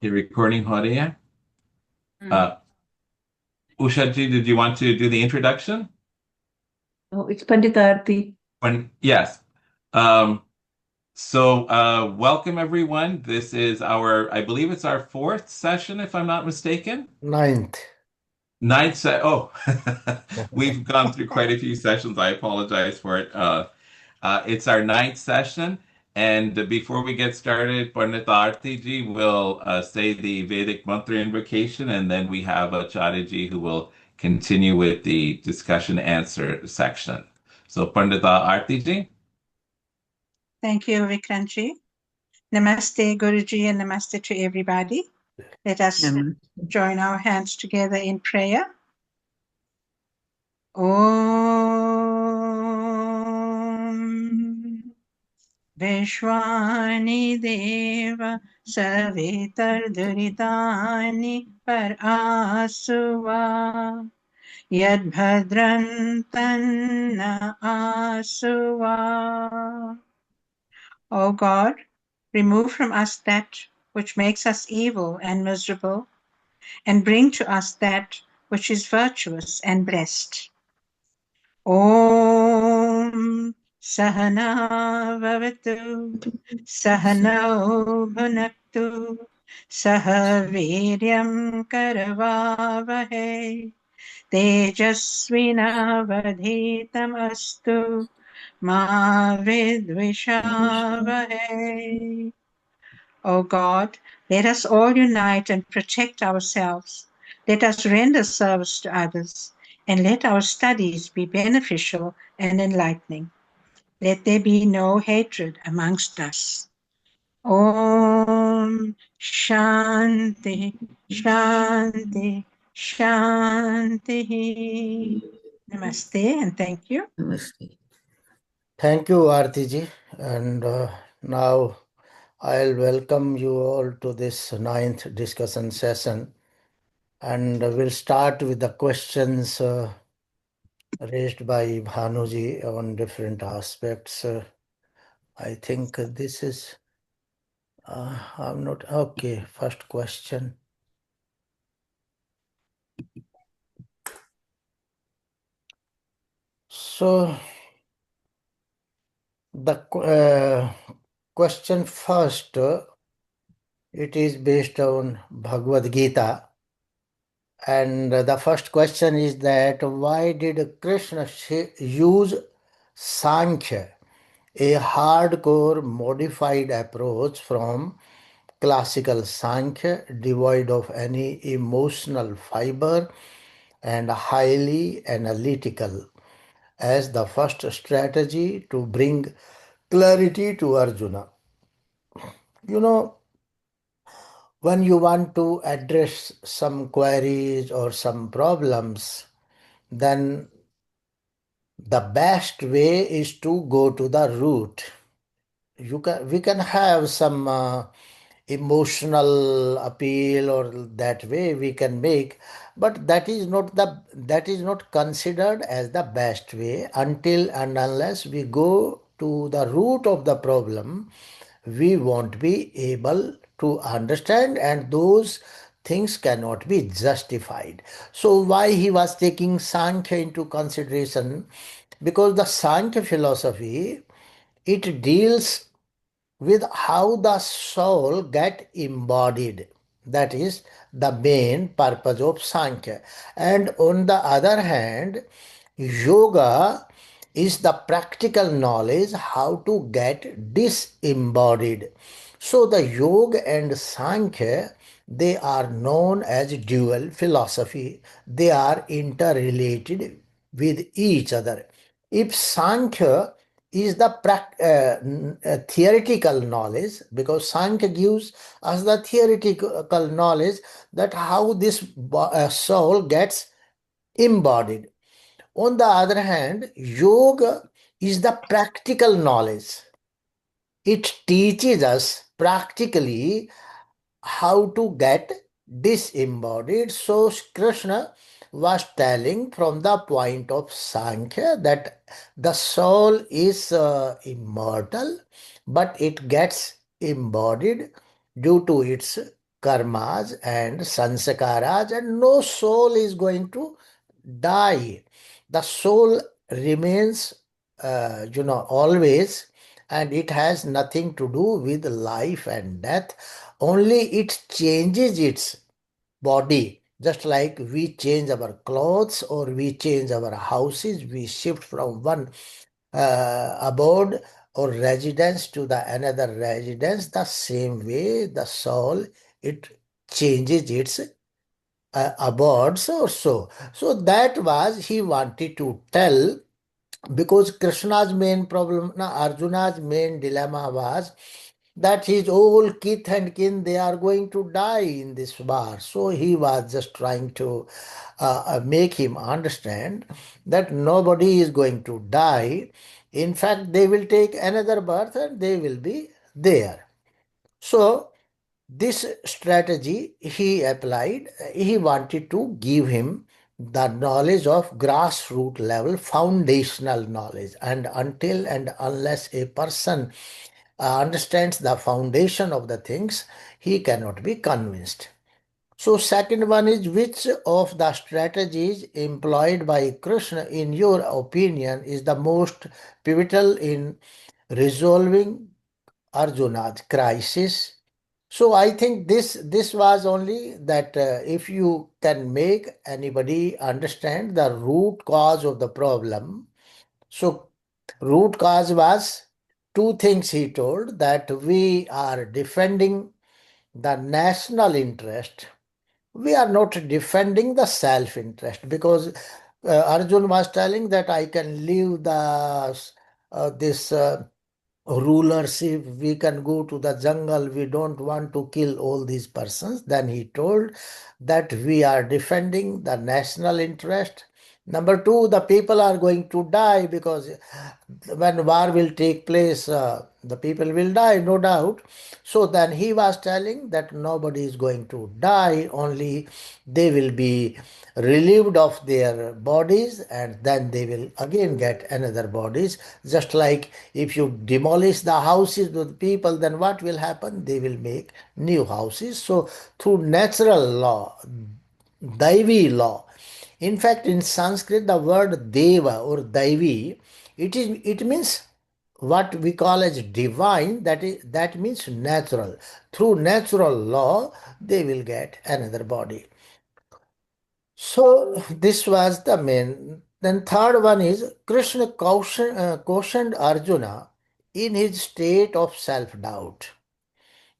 Okay, recording audio. Mm. Uh, Ushaji, did you want to do the introduction? Oh, it's Panditarthi. Yes. Um, Welcome everyone. This is I believe it's our fourth session, if I'm not mistaken. Ninth. Oh, we've gone through quite a few sessions. I apologize for it. It's our ninth session. And before we get started, Pandita ji will say the Vedic mantra invocation, and then we have Acharya who will continue with the discussion answer section. So, Pandita Arti ji. Thank you, Vikranji. Namaste, Guruji, and namaste to everybody. Let us join our hands together in prayer. Om Vishwani Deva Savitar Duritani Par Asuva Yad Bhadrantanna Asuva. O God, remove from us that which makes us evil and miserable, and bring to us that which is virtuous and blessed. Om Sahana Vavatu Sahano Bhunaktu Sahaviryam Karavavahe Tejasvinavadhitam Astu Ma Vidvishavahe. O God, let us all unite and protect ourselves. Let us render service to others, and let our studies be beneficial and enlightening. Let there be no hatred amongst us. Om Shanti, Shanti, Shanti. Namaste and thank you. Namaste. Thank you, Artiji. And now I'll welcome you all to this ninth discussion session. And we'll start with the questions raised by Bhanuji on different aspects. I think this is, I'm not, okay, first question. So, the question first, it is based on Bhagavad Gita. And the first question is that why did Krishna use Sankhya, a hardcore modified approach from classical Sankhya, devoid of any emotional fiber and highly analytical, as the first strategy to bring clarity to Arjuna? You know, when you want to address some queries or some problems, then the best way is to go to the root. We can have some emotional appeal, or that way we can make, but that is not considered as the best way until and unless we go to the root of the problem. We won't be able to understand, and those things cannot be justified. So why he was taking Sankhya into consideration? Because the Sankhya philosophy, it deals with how the soul get embodied. That is the main purpose of Sankhya. And on the other hand, yoga is the practical knowledge how to get disembodied. So the yoga and Sankhya, they are known as dual philosophy. They are interrelated with each other. If Sankhya is the theoretical knowledge, because Sankhya gives us the theoretical knowledge that how this soul gets embodied. On the other hand, yoga is the practical knowledge. It teaches us practically how to get disembodied. So Krishna was telling from the point of Sankhya that the soul is immortal, but it gets embodied due to its karmas and sanskaras, and no soul is going to die. The soul remains, always, and it has nothing to do with life and death. Only it changes its body, just like we change our clothes or we change our houses, we shift from one abode or residence to the another residence. The same way the soul, it changes its abodes or so. So that was he wanted to tell, because Krishna's main problem, na Arjuna's main dilemma was that his whole kith and kin, they are going to die in this war. So he was just trying to make him understand that nobody is going to die. In fact, they will take another birth and they will be there. So this strategy he applied. He wanted to give him the knowledge of grassroots level, foundational knowledge. And until and unless a person understands the foundation of the things, he cannot be convinced. So second one is, which of the strategies employed by Krishna, in your opinion, is the most pivotal in resolving Arjuna's crisis? So I think this was only that if you can make anybody understand the root cause of the problem. So root cause was two things he told, that we are defending the national interest. We are not defending the self-interest, because Arjun was telling that I can leave the this rulership, we can go to the jungle, we don't want to kill all these persons. Then he told that we are defending the national interest. Number two, the people are going to die, because when war will take place, the people will die, no doubt. So then he was telling that nobody is going to die, only they will be relieved of their bodies and then they will again get another bodies. Just like if you demolish the houses with people, then what will happen? They will make new houses. So through natural law, Daivi law. In fact, in Sanskrit, the word Deva or Daivi, it means what we call as divine, that means natural. Through natural law, they will get another body. So this was the main. Then third one is, Krishna cautioned Arjuna in his state of self-doubt,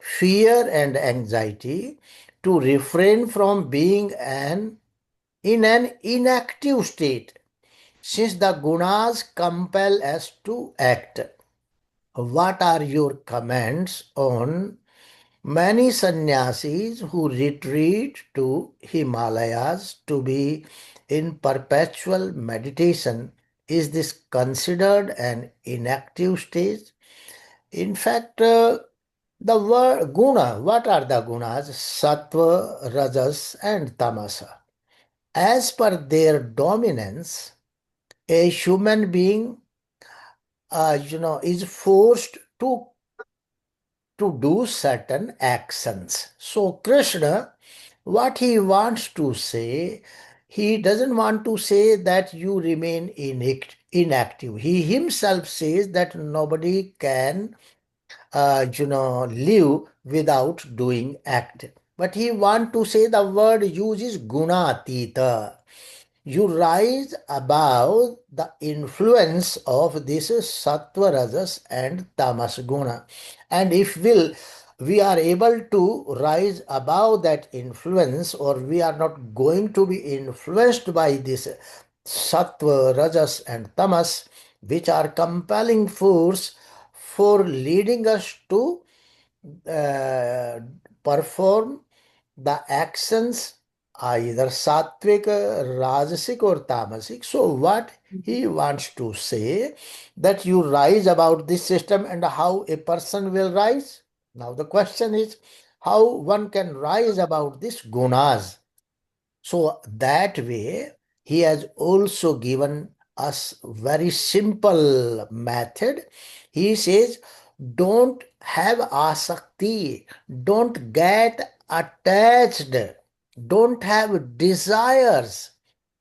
fear and anxiety, to refrain from being in an inactive state, since the gunas compel us to act. What are your comments on many sannyasis who retreat to Himalayas to be in perpetual meditation? Is this considered an inactive stage? In fact, the word guna, what are the gunas? Sattva, rajas, and tamasa. As per their dominance, a human being, is forced to do certain actions. So Krishna, what he wants to say, he doesn't want to say that you remain inactive. He himself says that nobody can, live without doing act. But he want to say, the word uses gunatita. You rise above the influence of this sattva, rajas, and tamas guna. And if we are able to rise above that influence, or we are not going to be influenced by this sattva, rajas, and tamas, which are compelling force for leading us to uh, perform the actions, either sattvic, rajasic, or tamasic. So what he wants to say, that you rise about this system, and how a person will rise. Now the question is, how one can rise about this gunas. So that way, he has also given us very simple method. He says, don't have asakti, don't get attached, don't have desires.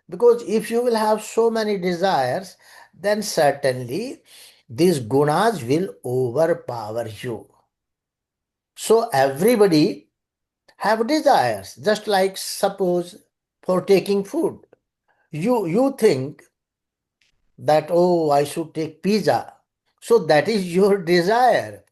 Because if you will have so many desires, then certainly these gunas will overpower you. So everybody have desires, just like suppose for taking food. You think that, oh, I should take pizza. So that is your desire.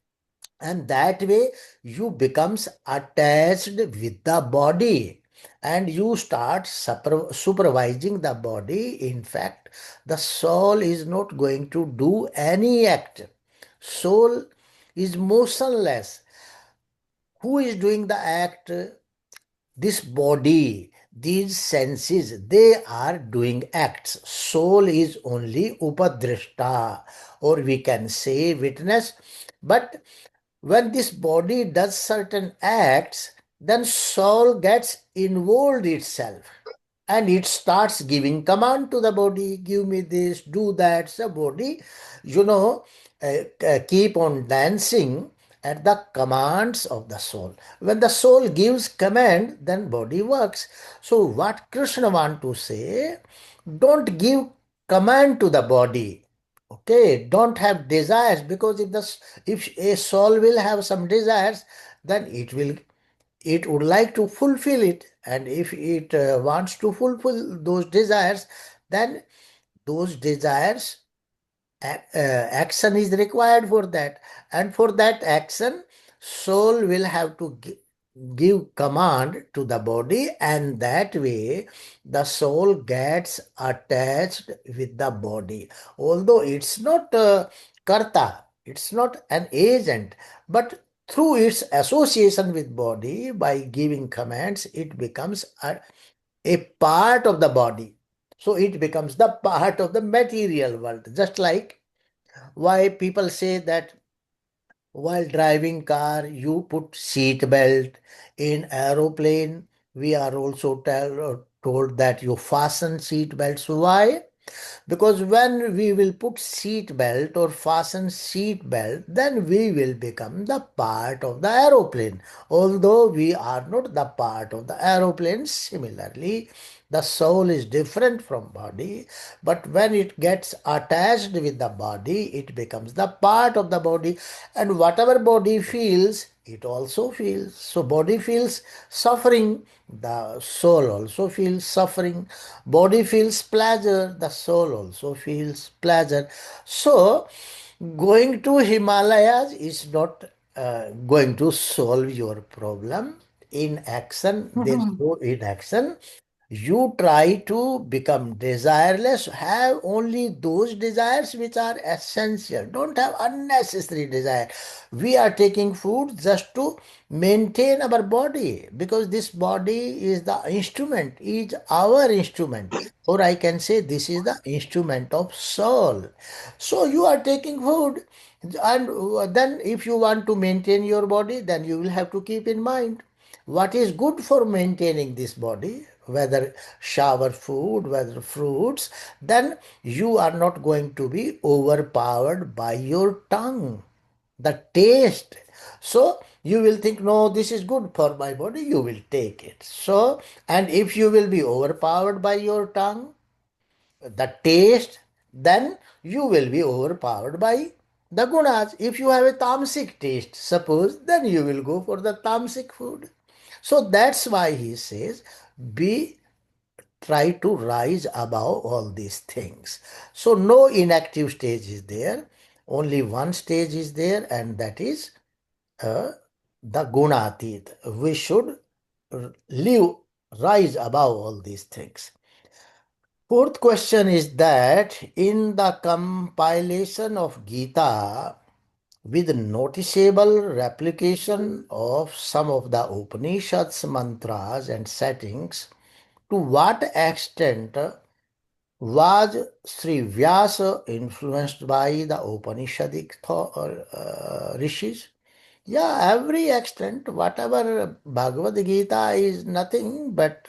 And that way you becomes attached with the body and you start supervising the body. In fact, the soul is not going to do any act. Soul is motionless. Who is doing the act? This body, these senses, they are doing acts. Soul is only upadrishta, or we can say witness. But when this body does certain acts, then soul gets involved itself and it starts giving command to the body, give me this, do that. So body, you know, keep on dancing at the commands of the soul. When the soul gives command, then body works. So what Krishna want to say, don't give command to the body. Okay, don't have desires, because if a soul will have some desires, then it would like to fulfill it, and if it wants to fulfill those desires, then those desires action is required for that, and for that action soul will have to give command to the body, and that way the soul gets attached with the body, although it's not karta, it's not an agent, but through its association with body by giving commands, it becomes a part of the body. So it becomes the part of the material world. Just like why people say that while driving car you put seat belt, in aeroplane we are also told that you fasten seat belts. Why? Because when we will put seat belt or fasten seat belt, then we will become the part of the aeroplane, although we are not the part of the aeroplane. Similarly, the soul is different from body, but when it gets attached with the body, it becomes the part of the body, and whatever body feels, it also feels. So body feels suffering, the soul also feels suffering. Body feels pleasure, the soul also feels pleasure. So going to Himalayas is not going to solve your problem. In action, there is no inaction. You try to become desireless, have only those desires which are essential. Don't have unnecessary desire. We are taking food just to maintain our body, because this body is the instrument, is our instrument, or I can say this is the instrument of soul. So you are taking food, and then if you want to maintain your body, then you will have to keep in mind what is good for maintaining this body, whether shower food, whether fruits, then you are not going to be overpowered by your tongue, the taste. So you will think, no, this is good for my body, you will take it. So, and if you will be overpowered by your tongue, the taste, then you will be overpowered by the gunas. If you have a tamasic taste, suppose, then you will go for the tamasic food. So that's why he says, be try to rise above all these things. So no inactive stage is there. Only one stage is there, and that is the gunatit. We should live, rise above all these things. Fourth question is that in the compilation of Gita, with noticeable replication of some of the Upanishads mantras and settings, to what extent was Sri Vyasa influenced by the Upanishadic rishis? Yeah, every extent, whatever Bhagavad Gita is nothing but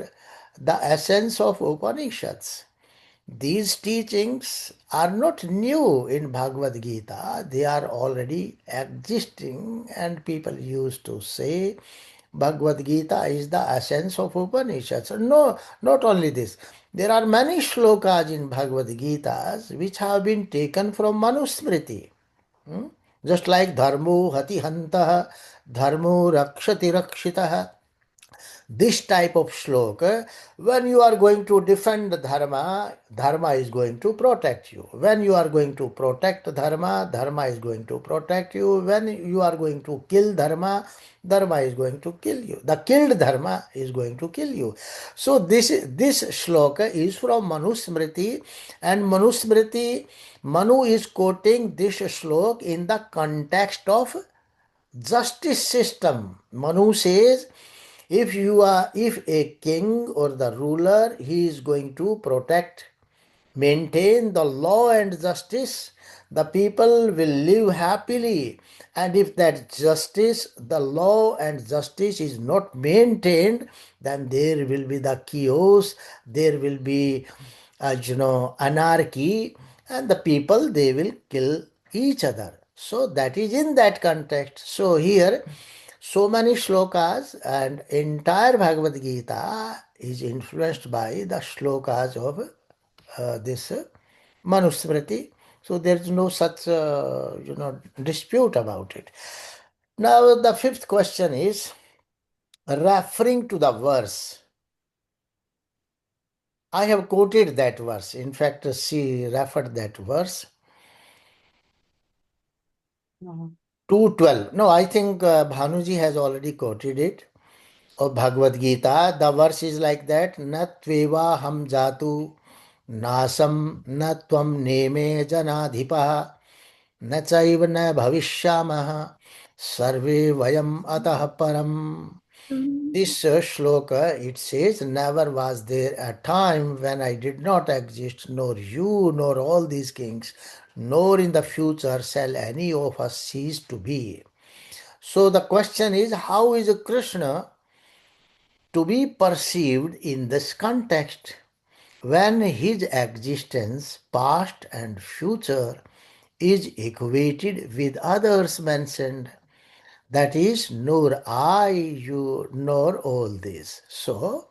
the essence of Upanishads. These teachings are not new in Bhagavad Gita, they are already existing, and people used to say Bhagavad Gita is the essence of Upanishads. No, not only this. There are many shlokas in Bhagavad Gita which have been taken from Manusmriti. Hmm? Just like Dharmo Hati Hantah, Dharmo Rakshati Rakshitah. This type of shloka, when you are going to defend dharma, dharma is going to protect you. When you are going to protect dharma, dharma is going to protect you. When you are going to kill dharma, dharma is going to kill you. The killed dharma is going to kill you. So this shloka is from Manusmriti, and Manusmriti, Manu is quoting this shlok in the context of justice system. Manu says, if a king or the ruler, he is going to protect, maintain the law and justice, the people will live happily. And if that justice, the law and justice is not maintained, then there will be the chaos, there will be anarchy, and the people, they will kill each other. So that is in that context. So here, so many shlokas, and entire Bhagavad Gita is influenced by the shlokas of this Manusmriti. So there is no such dispute about it. Now the fifth question is referring to the verse. I have quoted that verse. In fact, she referred that verse. No. 2:12. No, I think Bhanuji has already quoted it. Of Bhagavad Gita, the verse is like that: Na tveva ham jatu nasam na tvam neme janadhipaha na chaiva na bhavishyamaha sarve vayam atah param. This shloka, it says, never was there a time when I did not exist, nor you, nor all these kings, nor in the future shall any of us cease to be. So the question is, how is Krishna to be perceived in this context when his existence, past and future, is equated with others mentioned? That is, nor I, you, nor all this. So,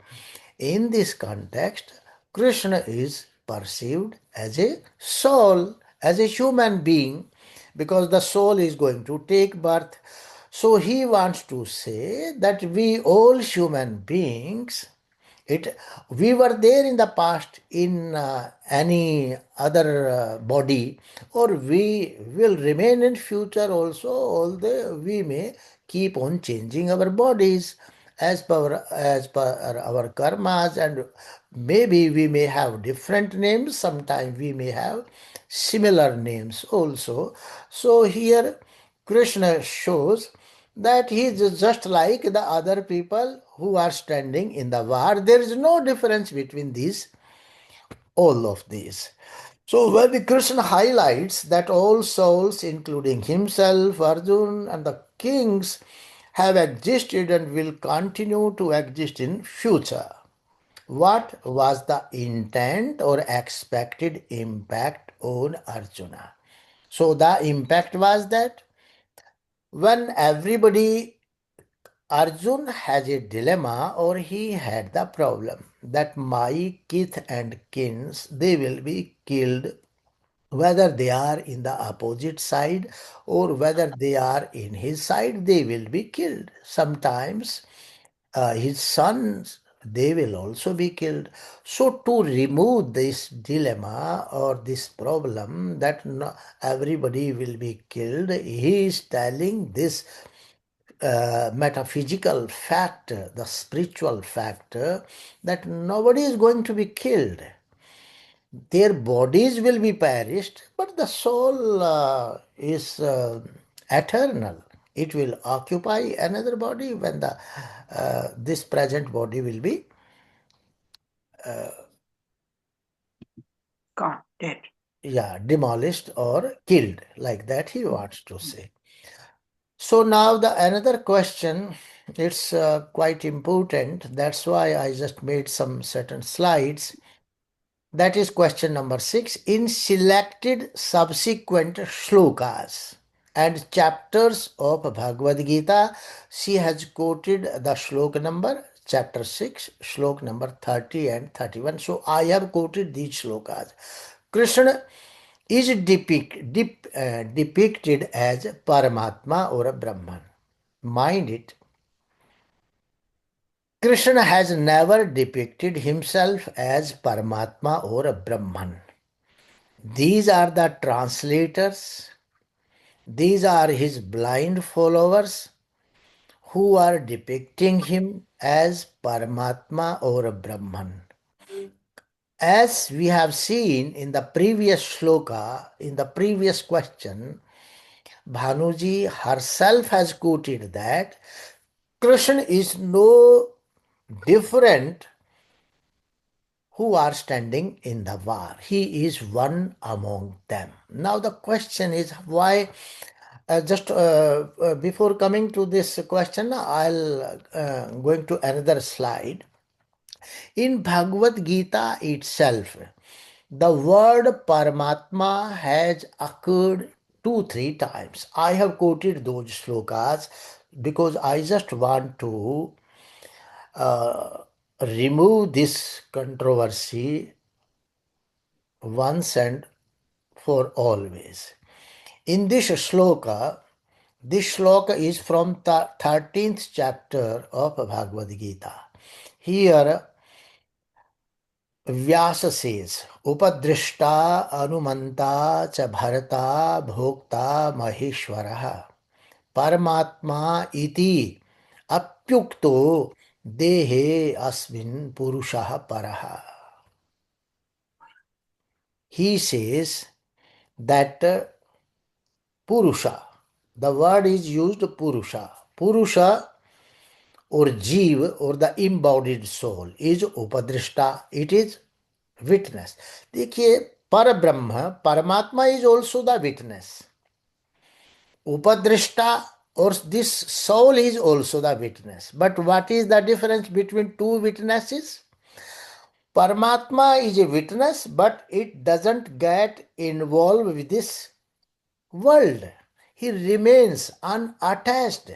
in this context, Krishna is perceived as a soul, as a human being, because the soul is going to take birth. So he wants to say that we all human beings, we were there in the past in any other body, or we will remain in future also, although we may keep on changing our bodies as per our karmas, and maybe we may have different names, sometimes we may have similar names also. So here Krishna shows that he is just like the other people who are standing in the war. There is no difference between these, all of these. So when Krishna highlights that all souls, including himself, Arjun, and the kings, have existed and will continue to exist in future, what was the intent or expected impact on Arjuna? So the impact was that when everybody, Arjun has a dilemma, or he had the problem that my kith and kins, they will be killed, whether they are in the opposite side or whether they are in his side, they will be killed. Sometimes his sons, they will also be killed. So to remove this dilemma or this problem that everybody will be killed, he is telling this metaphysical factor, the spiritual factor, that nobody is going to be killed. Their bodies will be perished, but the soul is eternal. It will occupy another body when the this present body will be God, dead. demolished or killed, like that he wants to say. So now the another question, it's quite important. That's why I just made some certain slides. That is question number 6. In selected subsequent shlokas, and chapters of Bhagavad Gita. She has quoted the shlok number, chapter 6, shlok number 30 and 31. So I have quoted these shlokas. Krishna is depicted as Paramatma or a Brahman. Mind it, Krishna has never depicted himself as Paramatma or a Brahman. These are the translators, these are his blind followers who are depicting him as Paramatma or a Brahman. As we have seen in the previous shloka, in the previous question, Bhanuji herself has quoted that Krishna is no different who are standing in the war. He is one among them. Now the question is why, before coming to this question, I'll going to another slide. In Bhagavad Gita itself, the word Paramatma has occurred 2-3 times. I have quoted those shlokas because I just want to remove this controversy once and for always. In this shloka is from the 13th chapter of Bhagavad Gita. Here Vyasa says, Upadrishta Anumanta cha Bharata Bhokta Maheshwaraha Paramatma iti Apyukto Dehe Asmin Purushaha Paraha. He says that Purusha, the word is used Purusha. Purusha or Jeev or the embodied soul is Upadrishta. It is witness. देखिए पर ब्रह्म परमात्मा is also the witness. Upadrishta or this soul is also the witness. But what is the difference between two witnesses? Paramatma is a witness, but it doesn't get involved with this world. He remains unattached.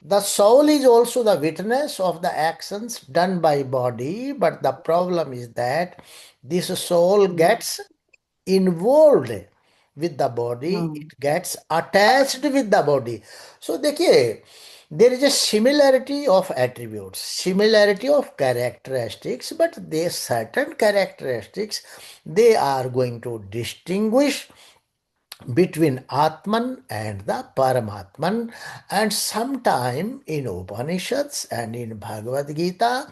The soul is also the witness of the actions done by body, but the problem is that this soul gets involved with the body, it gets attached with the body. So देखिए, there is a similarity of attributes, similarity of characteristics, but there certain characteristics they are going to distinguish between Atman and the Paramatman. And sometime in Upanishads and in Bhagavad Gita,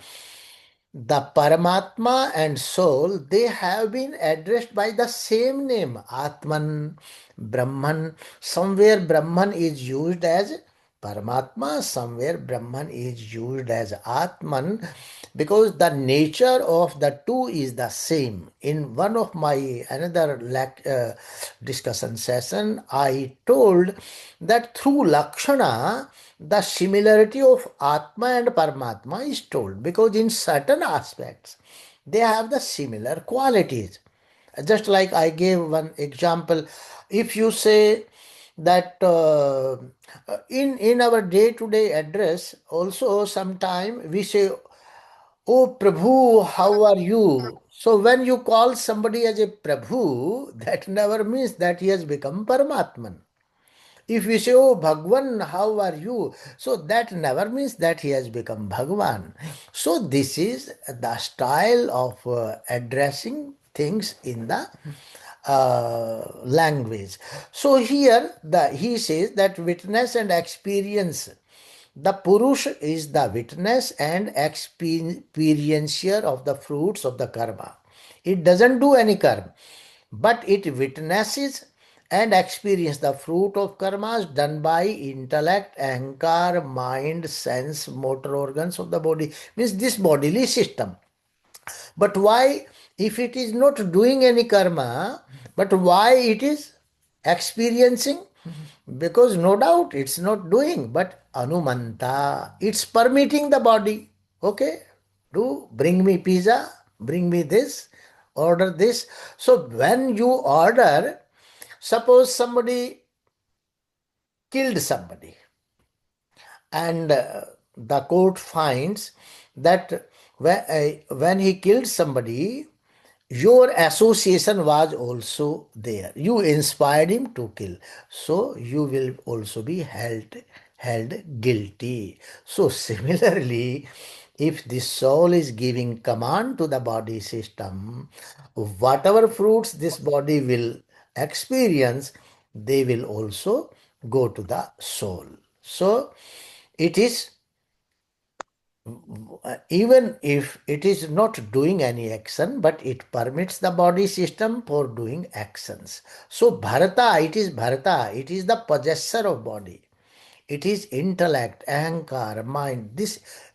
the Paramatma and soul, they have been addressed by the same name, Atman, Brahman. Somewhere Brahman is used as Paramatma, somewhere Brahman is used as Atman, because the nature of the two is the same. In one of my another discussion session, I told that through Lakshana, the similarity of Atma and Paramatma is told, because in certain aspects they have the similar qualities. Just like I gave one example, if you say that in our day-to-day address also sometime we say, "Oh Prabhu, how are you?" So when you call somebody as a Prabhu, that never means that he has become Paramatman. If we say, "Oh Bhagwan, how are you?" So that never means that he has become Bhagwan. So this is the style of addressing things in the language. So here he says that witness and experience. The Purush is the witness and experiencer of the fruits of the karma. It doesn't do any karma, but it witnesses and experience the fruit of karmas done by intellect, ahankar, mind, sense, motor organs of the body. Means this bodily system. But why, if it is not doing any karma, but why it is experiencing? Because no doubt it's not doing, but anumanta, it's permitting the body. Okay, do bring me pizza, bring me this, order this. So when you order, suppose somebody killed somebody, and the court finds that when he killed somebody, your association was also there. You inspired him to kill. So you will also be held guilty. So similarly, if the soul is giving command to the body system, whatever fruits this body will experience, they will also go to the soul. So it is, even if it is not doing any action, but it permits the body system for doing actions. So Bharata, it is the possessor of body. It is intellect, ahankar, mind.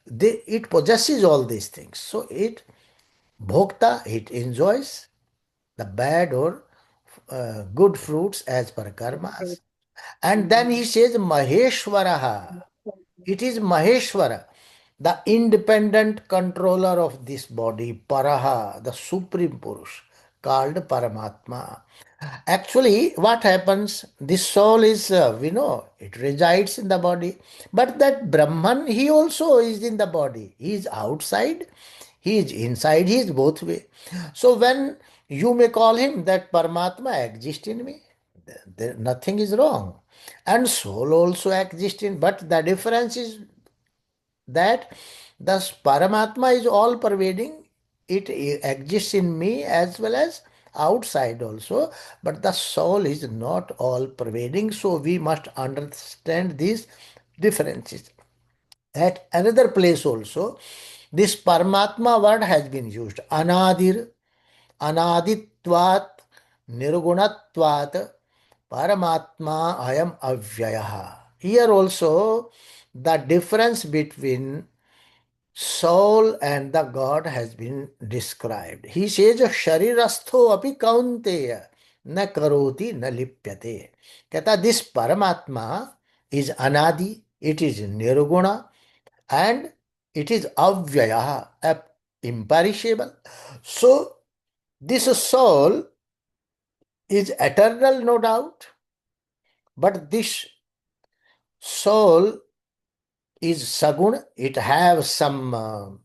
It possesses all these things. So it, bhokta, it enjoys the bad or good fruits as per karmas. And then he says Maheshwaraha. It is Maheshwara, the independent controller of this body, Paraha, the Supreme Purush, called Paramatma. Actually, what happens? This soul is, we know, it resides in the body. But that Brahman, he also is in the body. He is outside, he is inside, he is both way. So when you may call him that Paramatma exists in me, nothing is wrong. And soul also exists in, but the difference is that the Paramatma is all pervading. It exists in me as well as outside also, but the soul is not all pervading. So we must understand these differences. At another place also, this Paramatma word has been used. Anadir, Anaditvat, Nirgunatvat, Paramatma ayam avyaya. Here also, the difference between soul and the God has been described. He says, Sharirastho api kaunteya na karoti na lipyate. Kehta, this Paramatma is anadi, it is nirguna, and it is avyaya, imperishable. So, this soul is eternal, no doubt, but this soul is sagun. It have some,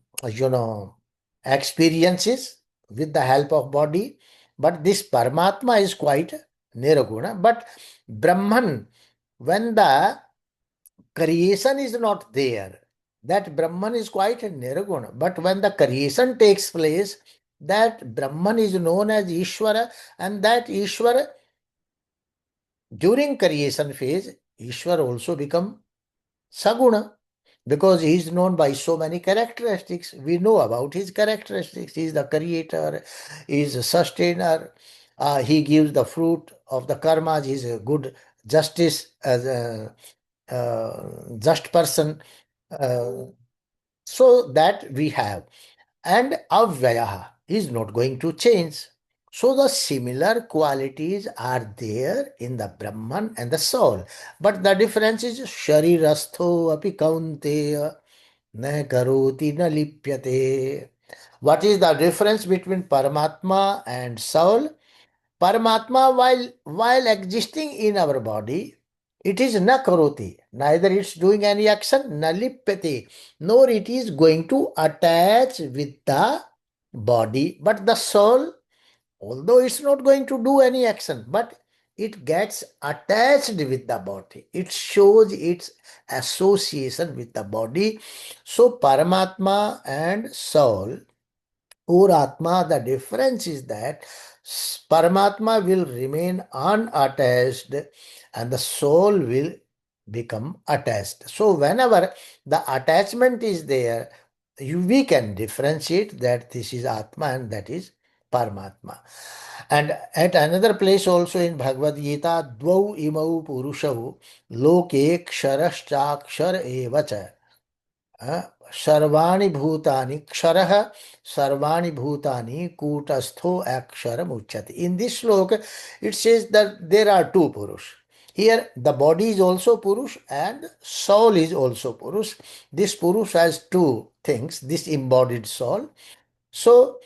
experiences with the help of body. But this Paramatma is quite nirguna. But Brahman, when the creation is not there, that Brahman is quite nirguna. But when the creation takes place, that Brahman is known as Ishvara, and that Ishvara, during creation phase, Ishvara also become Saguna, because he is known by so many characteristics. We know about his characteristics. He is the creator, he is a sustainer, he gives the fruit of the karmas, he is a good justice, as a just person. Uh, so that we have. And Avyayaha is not going to change. So the similar qualities are there in the Brahman and the soul. But the difference is Sharirastho api kaunteya na karoti na lipyate. What is the difference between Paramatma and soul? Paramatma, while existing in our body, it is na karoti, neither it's doing any action, na lipyate, nor it is going to attach with the body. But the soul, although it's not going to do any action, but it gets attached with the body. It shows its association with the body. So Paramatma and soul or Atma, the difference is that Paramatma will remain unattached and the soul will become attached. So whenever the attachment is there, we can differentiate that this is Atma and that is Paramatma. And at another place also in Bhagavad Gita, Dvau imau purushau loke ksharashchakshar evacha. सर्वाणि भूतानि क्षरः सर्वाणि भूतानि कूटस्थो अक्षरम उच्यते. In this sloka, it says that there are two Purush. Here, the body is also Purush and soul is also Purush. This Purush has two things, this embodied soul. So,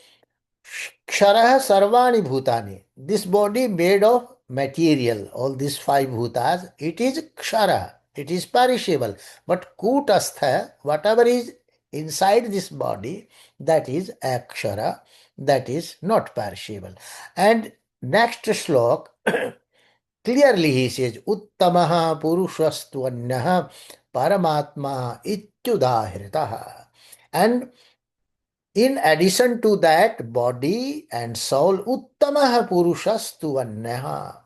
Ksharaha Sarvani Bhutani, this body made of material, all these five bhutas, it is kshara, it is perishable. But kutastha, whatever is inside this body, that is akshara, that is not perishable. And next slok, clearly he says, Uttamaha purushastvanyaha paramatma ityudahiritaha. And in addition to that, body and soul, Uttamaha Purushastu Anyaha.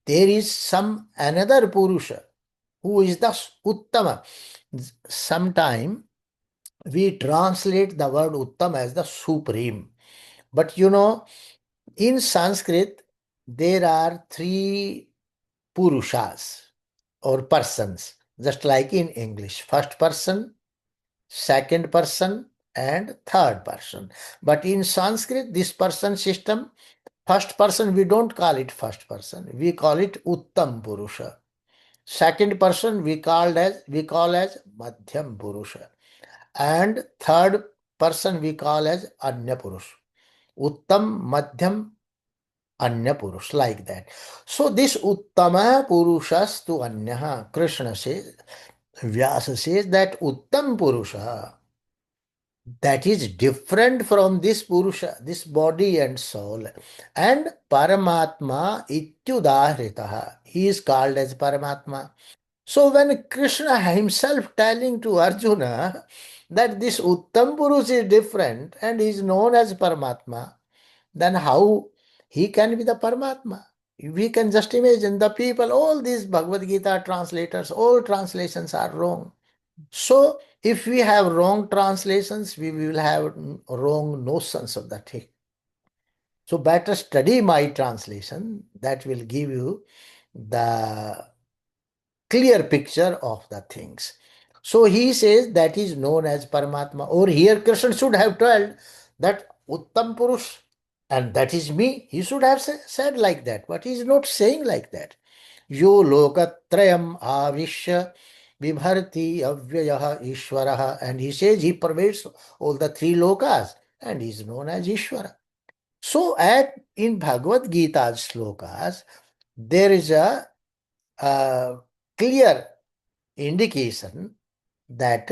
There is some another Purusha who is the Uttama. Sometime we translate the word Uttam as the supreme. But in Sanskrit, there are three Purushas or persons, just like in English. First person, second person, and third person. But in Sanskrit, this person system, first person, we don't call it first person. We call it Uttam Purusha. Second person we call as Madhyam Purusha. And third person we call as Anya Purush. Uttam, Madhyam, Anya Purush, like that. So this Uttama Purushastu Anyaha, Krishna says, Vyasa says that Uttam Purusha, that is different from this Purusha, this body and soul. And Paramatma Ityudahritaha, he is called as Paramatma. So when Krishna himself telling to Arjuna that this Uttam Purusha is different and is known as Paramatma, then how he can be the Paramatma? We can just imagine the people, all these Bhagavad Gita translators, all translations are wrong. So if we have wrong translations, we will have wrong notions of that thing. So better study my translation, that will give you the clear picture of the things. So he says that is known as Paramatma. Or here Krishna should have told that Uttam Purush, and that is me. He should have said like that, but he is not saying like that. Yo lokatrayam avishya vibharti avyayaha ishvaraha. And he says he pervades all the three lokas and he is known as Ishvara. So in Bhagavad Gita's slokas, there is a clear indication that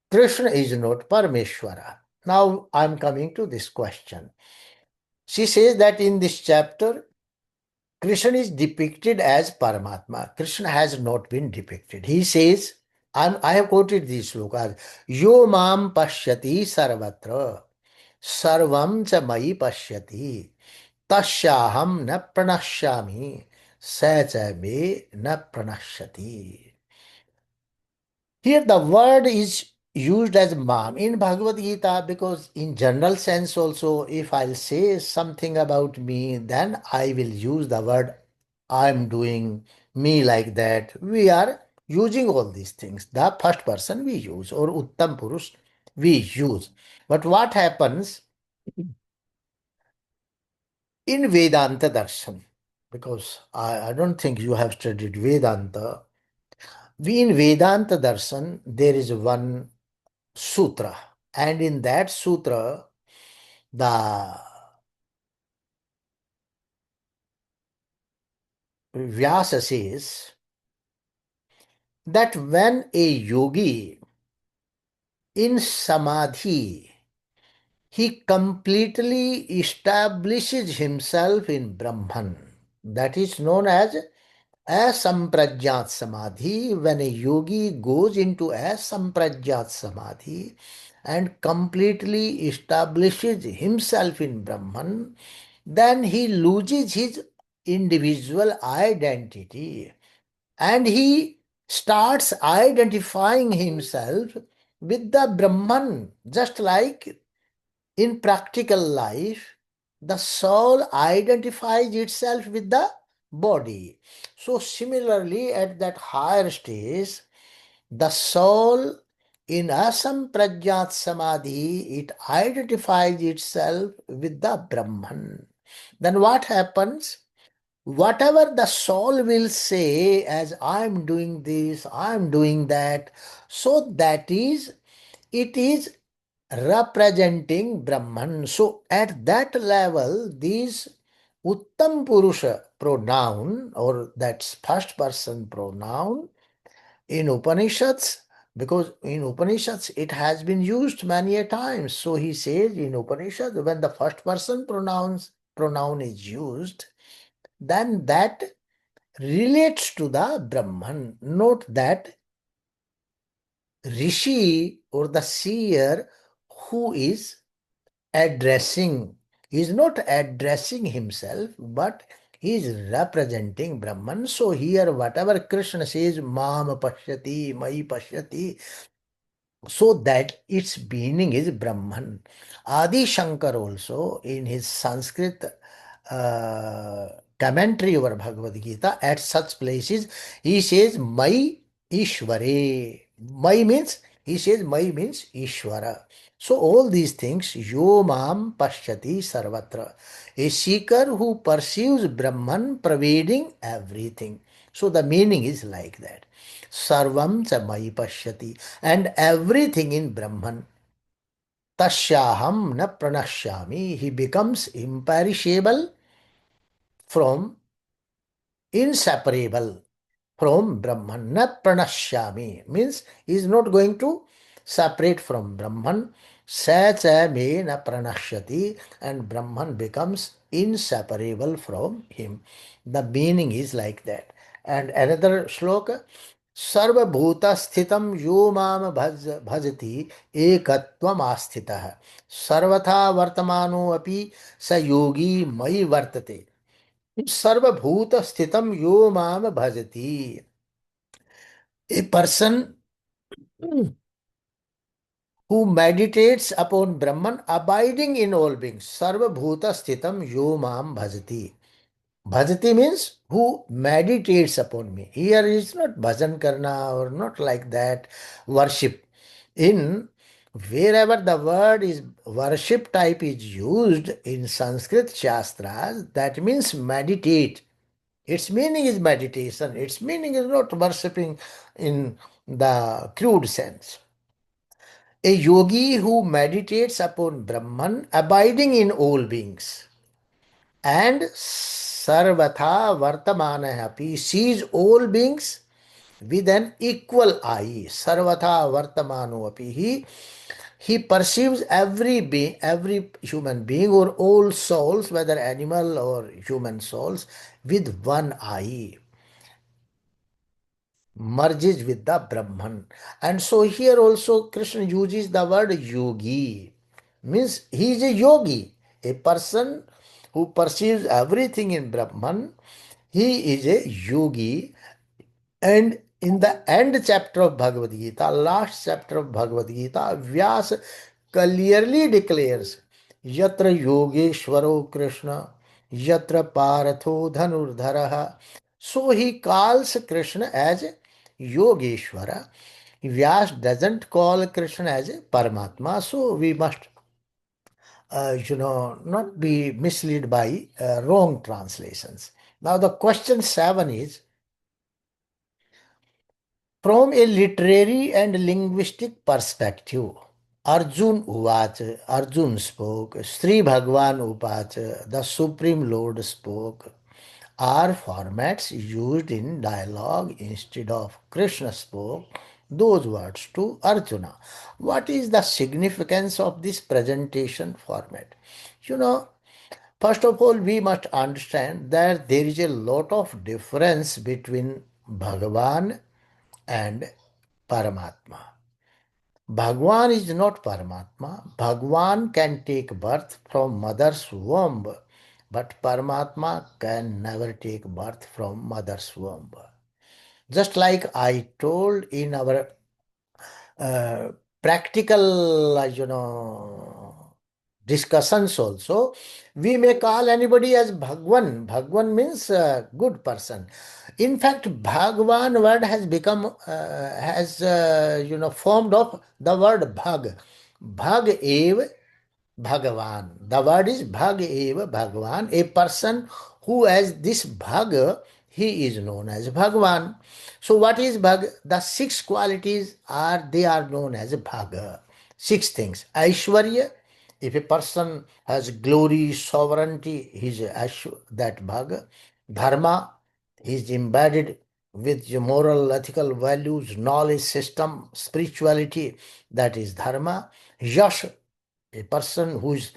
Krishna is not Parameshwara. Now I am coming to this question. She says that in this chapter, Krishna is depicted as Paramatma. Krishna has not been depicted. He says, I have quoted these slokas, Yo mam pashyati sarvatra, sarvam cha mai pashyati, tasyaham na pranashyami, sa cha me na pranashyati. Here the word is used as mam in Bhagavad Gita because in general sense also if I'll say something about me, then I will use the word I'm doing, me like that. We are using all these things. The first person we use or Uttam Purush we use. But what happens in Vedanta Darshan? Because I don't think you have studied Vedanta. In Vedanta Darshan, there is one sutra, and in that sutra, the Vyasa says that when a yogi in samadhi, he completely establishes himself in Brahman. That is known as asamprajnat samadhi. When a yogi goes into asamprajnat samadhi and completely establishes himself in Brahman, then he loses his individual identity and he starts identifying himself with the Brahman, just like in practical life, the soul identifies itself with the body. So similarly, at that higher stage, the soul in asamprajnat samadhi, it identifies itself with the Brahman. Then what happens? Whatever the soul will say as I'm doing this, I'm doing that, so it is representing Brahman. So at that level, these Uttam Purusha, pronoun or that first person pronoun in Upanishads, because in Upanishads it has been used many a times. So he says in Upanishads, when the first person pronoun is used, then that relates to the Brahman. Note that Rishi or the seer who is addressing, he is not addressing himself, but he is representing Brahman. So here whatever Krishna says, Mam Pashyati, Mai Pashyati, so that its meaning is Brahman. Adi Shankar also in his Sanskrit uh, commentary over Bhagavad Gita, at such places he says Mai Ishvare. Mai means, he says Mai means Ishvara. So all these things, Yo Mam Pashyati Sarvatra. A seeker who perceives Brahman pervading everything. So the meaning is like that. Sarvam cha Mai Pashyati. And everything in Brahman. Tashyaham na pranashyami. He becomes imperishable from, inseparable from Brahman. Na pranashyami means he is not going to separate from Brahman. Sacha me na pranashyati, and Brahman becomes inseparable from him. The meaning is like that. And another shloka, सर्वभूत स्थितम यो माम भजति एकत्वम आस्थितः सर्वथा वर्तमानो अपि स योगी मयि वर्तते. सर्वभूत स्थितम यो माम भजति. A person who meditates upon Brahman, abiding in all beings. Sarva bhuta sthitam yo mam bhajati. Bhajati means who meditates upon me. Here is not bhajan karna or not like that, worship. In wherever the word is worship type is used in Sanskrit Shastras, that means meditate. Its meaning is meditation. Its meaning is not worshipping in the crude sense. A yogi who meditates upon Brahman, abiding in all beings, and sarvatha vartamana happy, sees all beings with an equal eye. Sarvatha vartamano api. He perceives every being, every human being or all souls, whether animal or human souls, with one eye. Merges with the Brahman. And so here also Krishna uses the word yogi. Means he is a yogi, a person who perceives everything in Brahman. He is a yogi. And in the end chapter of Bhagavad Gita, last chapter of Bhagavad Gita, Vyasa clearly declares, Yatra Yogeshwaro Krishna, Yatra Paratho Dhanurdharaha. So he calls Krishna as Yogeshwara. Vyas doesn't call Krishna as Paramatma, so we must, not be misled by wrong translations. Now the question 7 is, from a literary and linguistic perspective, Arjun spoke, Sri Bhagwan Upacha, the Supreme Lord spoke, are formats used in dialogue instead of Krishna spoke those words to Arjuna. What is the significance of this presentation format? First of all, we must understand that there is a lot of difference between Bhagavan and Paramatma. Bhagwan is not Paramatma. Bhagwan can take birth from mother's womb, but Paramatma can never take birth from mother's womb. Just like I told in our practical, discussions also, we may call anybody as Bhagwan. Bhagwan means good person. In fact, Bhagwan word has become, formed of the word Bhag. Bhag ev Bhagavan. The word is Bhag eva Bhagavan. A person who has this Bhag, he is known as Bhagavan. So what is Bhag? The 6 qualities they are known as Bhaga. 6 things. Aishwarya. If a person has glory, sovereignty, he is that Bhaga. Dharma is embedded with your moral, ethical values, knowledge system, spirituality. That is dharma. Yash, a person who is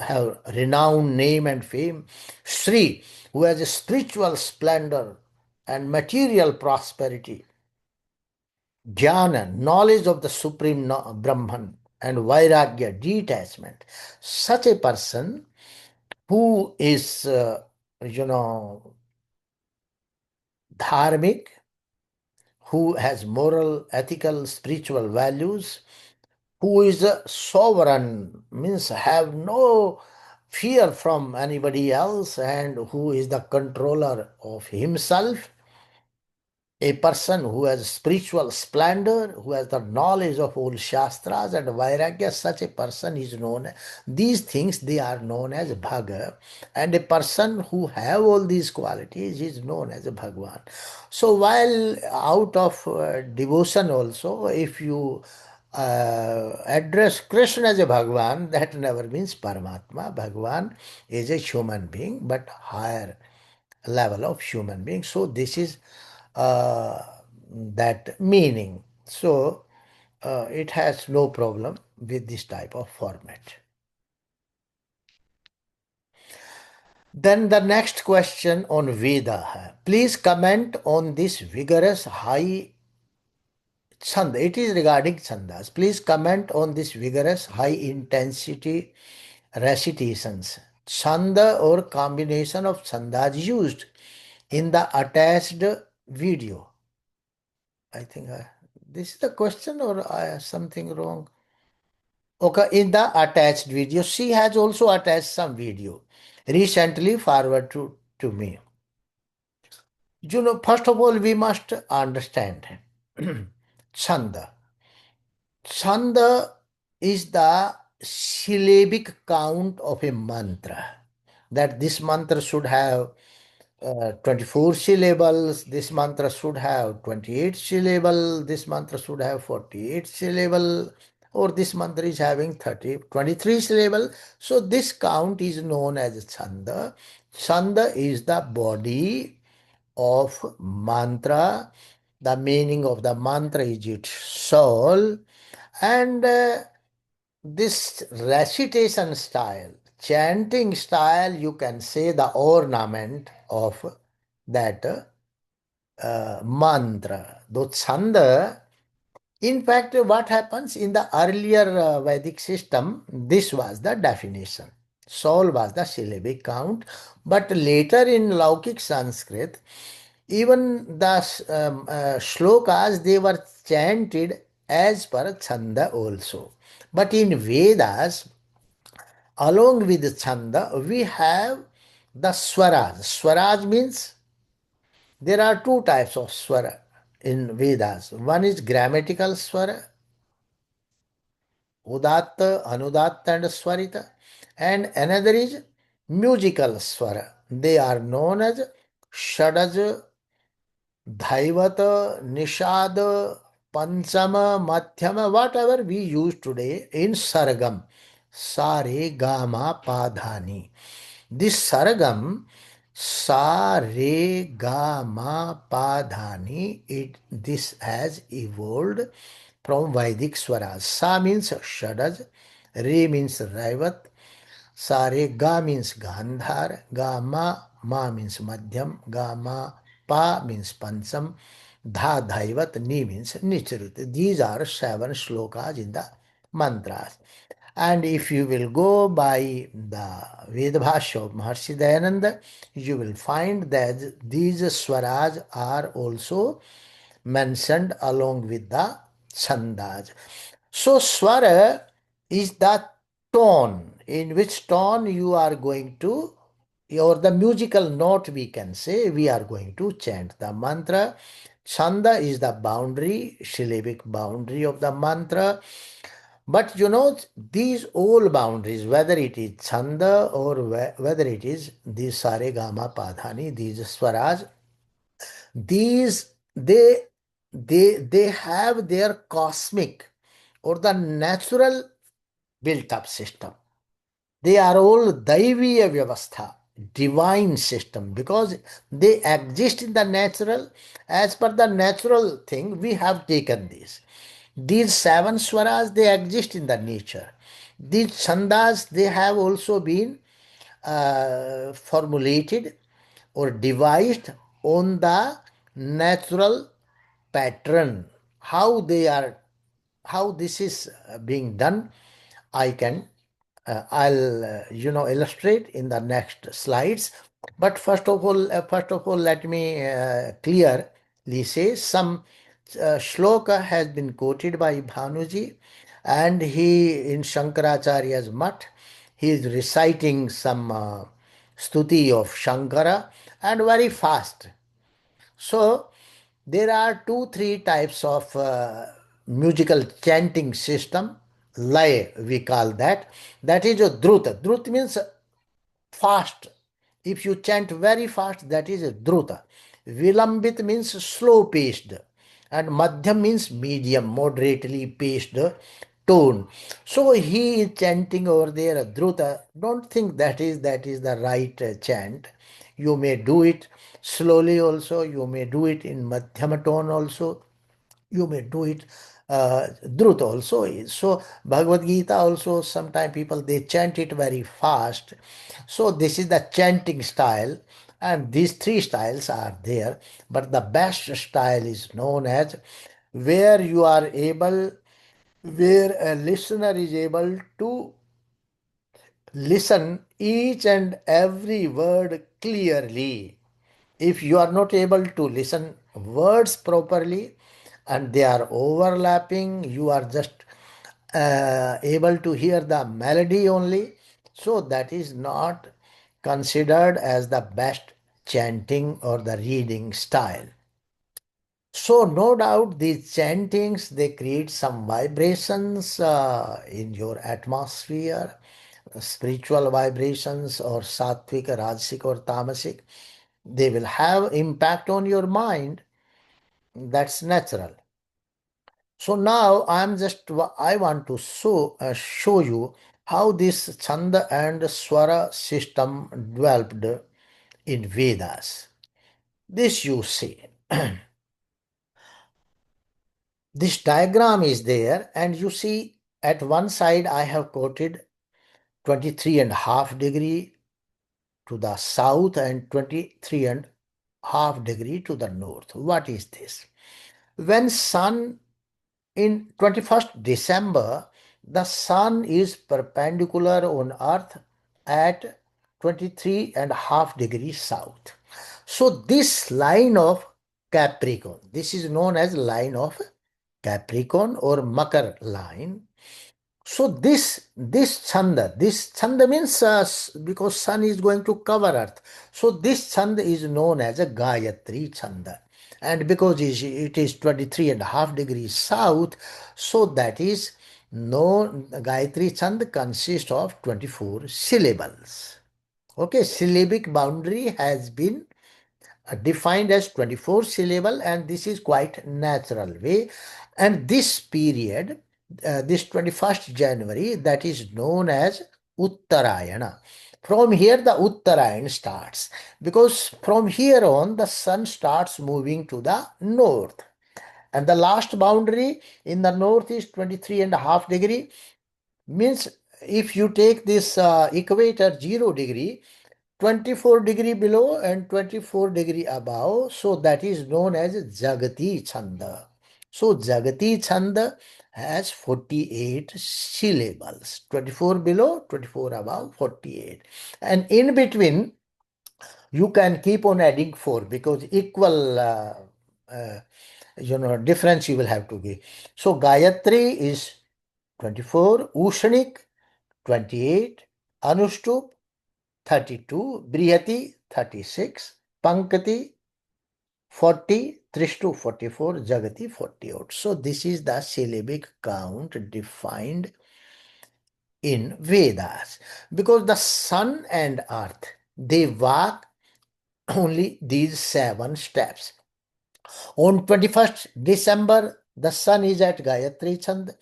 have renowned name and fame. Sri, who has a spiritual splendor and material prosperity. Jnana, knowledge of the Supreme Brahman, and Vairagya, detachment. Such a person who is, dharmic, who has moral, ethical, spiritual values, who is a sovereign, means have no fear from anybody else, and who is the controller of himself. A person who has spiritual splendor, who has the knowledge of all Shastras and Vairagya, such a person is known, these things they are known as Bhaga. And a person who have all these qualities is known as a Bhagwan. So while out of devotion also, if you address Krishna as a Bhagwan, that never means Paramatma. Bhagwan is a human being, but higher level of human being. So this is uh, that meaning. So it has no problem with this type of format. Then the next question on Veda. Please comment on this vigorous high chanda. It is regarding chandas. Please comment on this vigorous high intensity recitations. Chanda or combination of chandas used in the attached video. I think this is the question, or I have something wrong. Okay, in the attached video, she has also attached some video recently forward to me. First of all, we must understand Chanda. Chanda is the syllabic count of a mantra. That this mantra should have 24 syllables, this mantra should have 28 syllables, this mantra should have 48 syllables, or this mantra is having 23 syllables. So this count is known as chanda. Chanda is the body of mantra. The meaning of the mantra is its soul. And this recitation style, chanting style, you can say the ornament of that mantra. Though chanda, in fact, what happens in the earlier Vedic system, this was the definition. Soul was the syllabic count, but later in Laukik Sanskrit, even the shlokas, they were chanted as per chanda also. But in Vedas, along with chanda, we have the swaraj. Swaraj means there are two types of swara in Vedas. One is grammatical swara, udatta, anudatta, and swarita, and another is musical swara. They are known as shadaj, Dhaivata, Nishada, Panchama, Madhyama, whatever we use today in Sargam. Sare, Gama, Padhani. This Sargam, Sa, Re, Ga, Ma, Pa, Dhani, this has evolved from Vedic Swaras. Sa means Shadaj, Re means Raivat, Sa, Re, Ga means Gandhar, Ga, Ma means Madhyam, Ga, Ma, Pa means Pancham, Dha, Dhaivat, Ni means Nichrut. These are 7 shlokas in the mantras. And if you will go by the Veda Bhashya of Maharshi Dayananda, you will find that these swaraj are also mentioned along with the chandas. So swara is the tone, in which tone you are going to, or the musical note we can say, we are going to chant the mantra. Chanda is the boundary, syllabic boundary of the mantra. But these all boundaries, whether it is chanda or whether it is these sare gama padhani, these swaraj, these they have their cosmic or the natural built up system. They are all daiviya vyavastha. divine system, because they exist in the natural. As per the natural thing, we have taken this. These seven swaras, they exist in the nature. These chandas, they have also been formulated or devised on the natural pattern. How this is being done, I'll illustrate in the next slides. But first of all, let me clearly say some shloka has been quoted by Bhanuji, and he in Shankaracharya's mutt, he is reciting some stuti of Shankara, and very fast. So there are two, three types of musical chanting system. Lay, we call that. That is a druta. Druta means fast. If you chant very fast, that is a druta. Vilambit means slow paced, and madhyam means medium, moderately paced tone. So he is chanting over there a druta. Don't think that is the right chant. You may do it slowly also. You may do it in madhyama tone also. You may do it drut also. So Bhagavad Gita also, sometimes people they chant it very fast. So this is the chanting style, and these three styles are there. But the best style is known as where you are able, where a listener is able to listen each and every word clearly. If you are not able to listen words properly and they are overlapping, you are just able to hear the melody only, so that is not considered as the best chanting or the reading style. So no doubt these chantings, they create some vibrations in your atmosphere, spiritual vibrations, or sattvic, rajasic, or tamasic. They will have impact on your mind. That's natural. So now I want to show you how this chanda and swara system developed in Vedas. This you see. This diagram is there, and you see at one side I have quoted 23.5 degree to the south and 23.5 degree to the north. What is this? When sun in 21st December, the sun is perpendicular on earth at 23.5 degrees south. So this line of Capricorn, this is known as line of Capricorn or Makar line. So this chanda means because sun is going to cover earth. So this chanda is known as a Gayatri chanda. And because it is 23.5 degrees south, so that is no Gayatri chanda consists of 24 syllables. Okay, syllabic boundary has been defined as 24 syllable, and this is quite natural way. And this period, this 21st January, that is known as Uttarayana. From here the Uttarayan starts, because from here on the sun starts moving to the north, and the last boundary in the north is 23.5 degree. Means if you take this equator 0 degree, 24 degree below and 24 degree above, so that is known as Jagati Chanda. So Jagati Chanda has 48 syllables, 24 below, 24 above, 48. And in between, you can keep on adding 4, because equal uh, difference you will have to give. So Gayatri is 24, Ushanik 28, Anushtup 32, Brihati 36, Pankati 40, Trishtu 44, Jagati 48. So this is the syllabic count defined in Vedas, because the sun and earth, they walk only these 7 steps. On 21st December, the sun is at Gayatri Chand.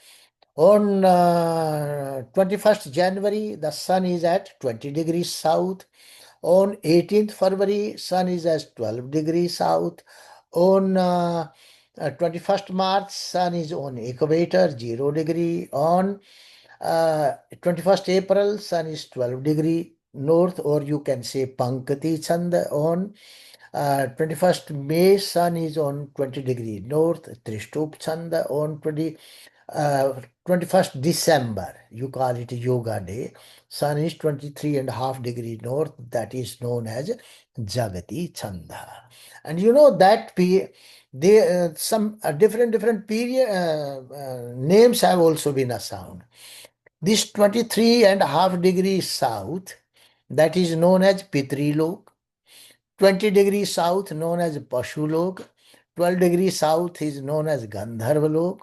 On 21st January, the sun is at 20 degrees south. On 18th February, sun is at 12 degrees south. On 21st March, sun is on equator, 0 degree. On 21st April, sun is 12 degree north, or you can say Pankati Chanda. On 21st May, sun is on 20 degree north, Trishtup Chanda. On 21st December, you call it Yoga Day, sun is 23.5 degree north, that is known as Jagati Chanda. And you know that some different period names have also been assigned. This 23.5 degrees south, that is known as Pitrilok. 20 degrees south known as Pashulok. 12 degrees south is known as Gandharvalok.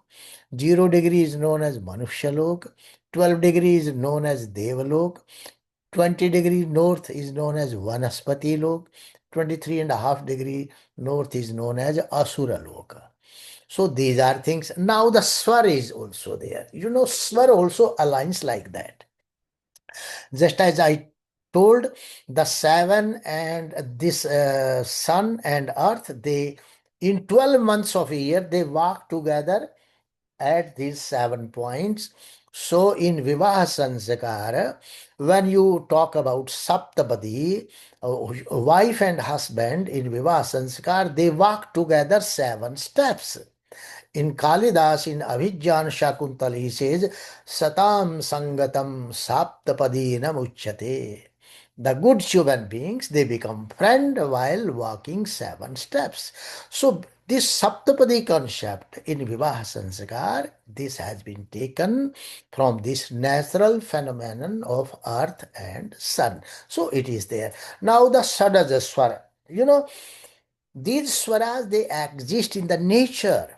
0 degrees is known as Manushyalok. 12 degrees is known as Devalok. 20 degrees north is known as Vanaspati Lok. 23.5 degree north is known as Asura Loka. So these are things. Now the swar is also there. You know, swar also aligns like that. Just as I told, the seven and this sun and earth, they in 12 months of a year, they walk together at these 7 points. So in Vivaha Sanskara, when you talk about Saptapadi, wife and husband in Vivaha Sanskar, they walk together 7 steps. In Kalidas, in Abhijjan Shakuntal, he says, Satam Sangatam Saptapadinam Uchyate. The good human beings, they become friend while walking 7 steps. So this Saptapadi concept in Vivaha Sanskar, this has been taken from this natural phenomenon of earth and sun. So it is there. Now the Sadaja Swara. You know, these swaras, they exist in the nature.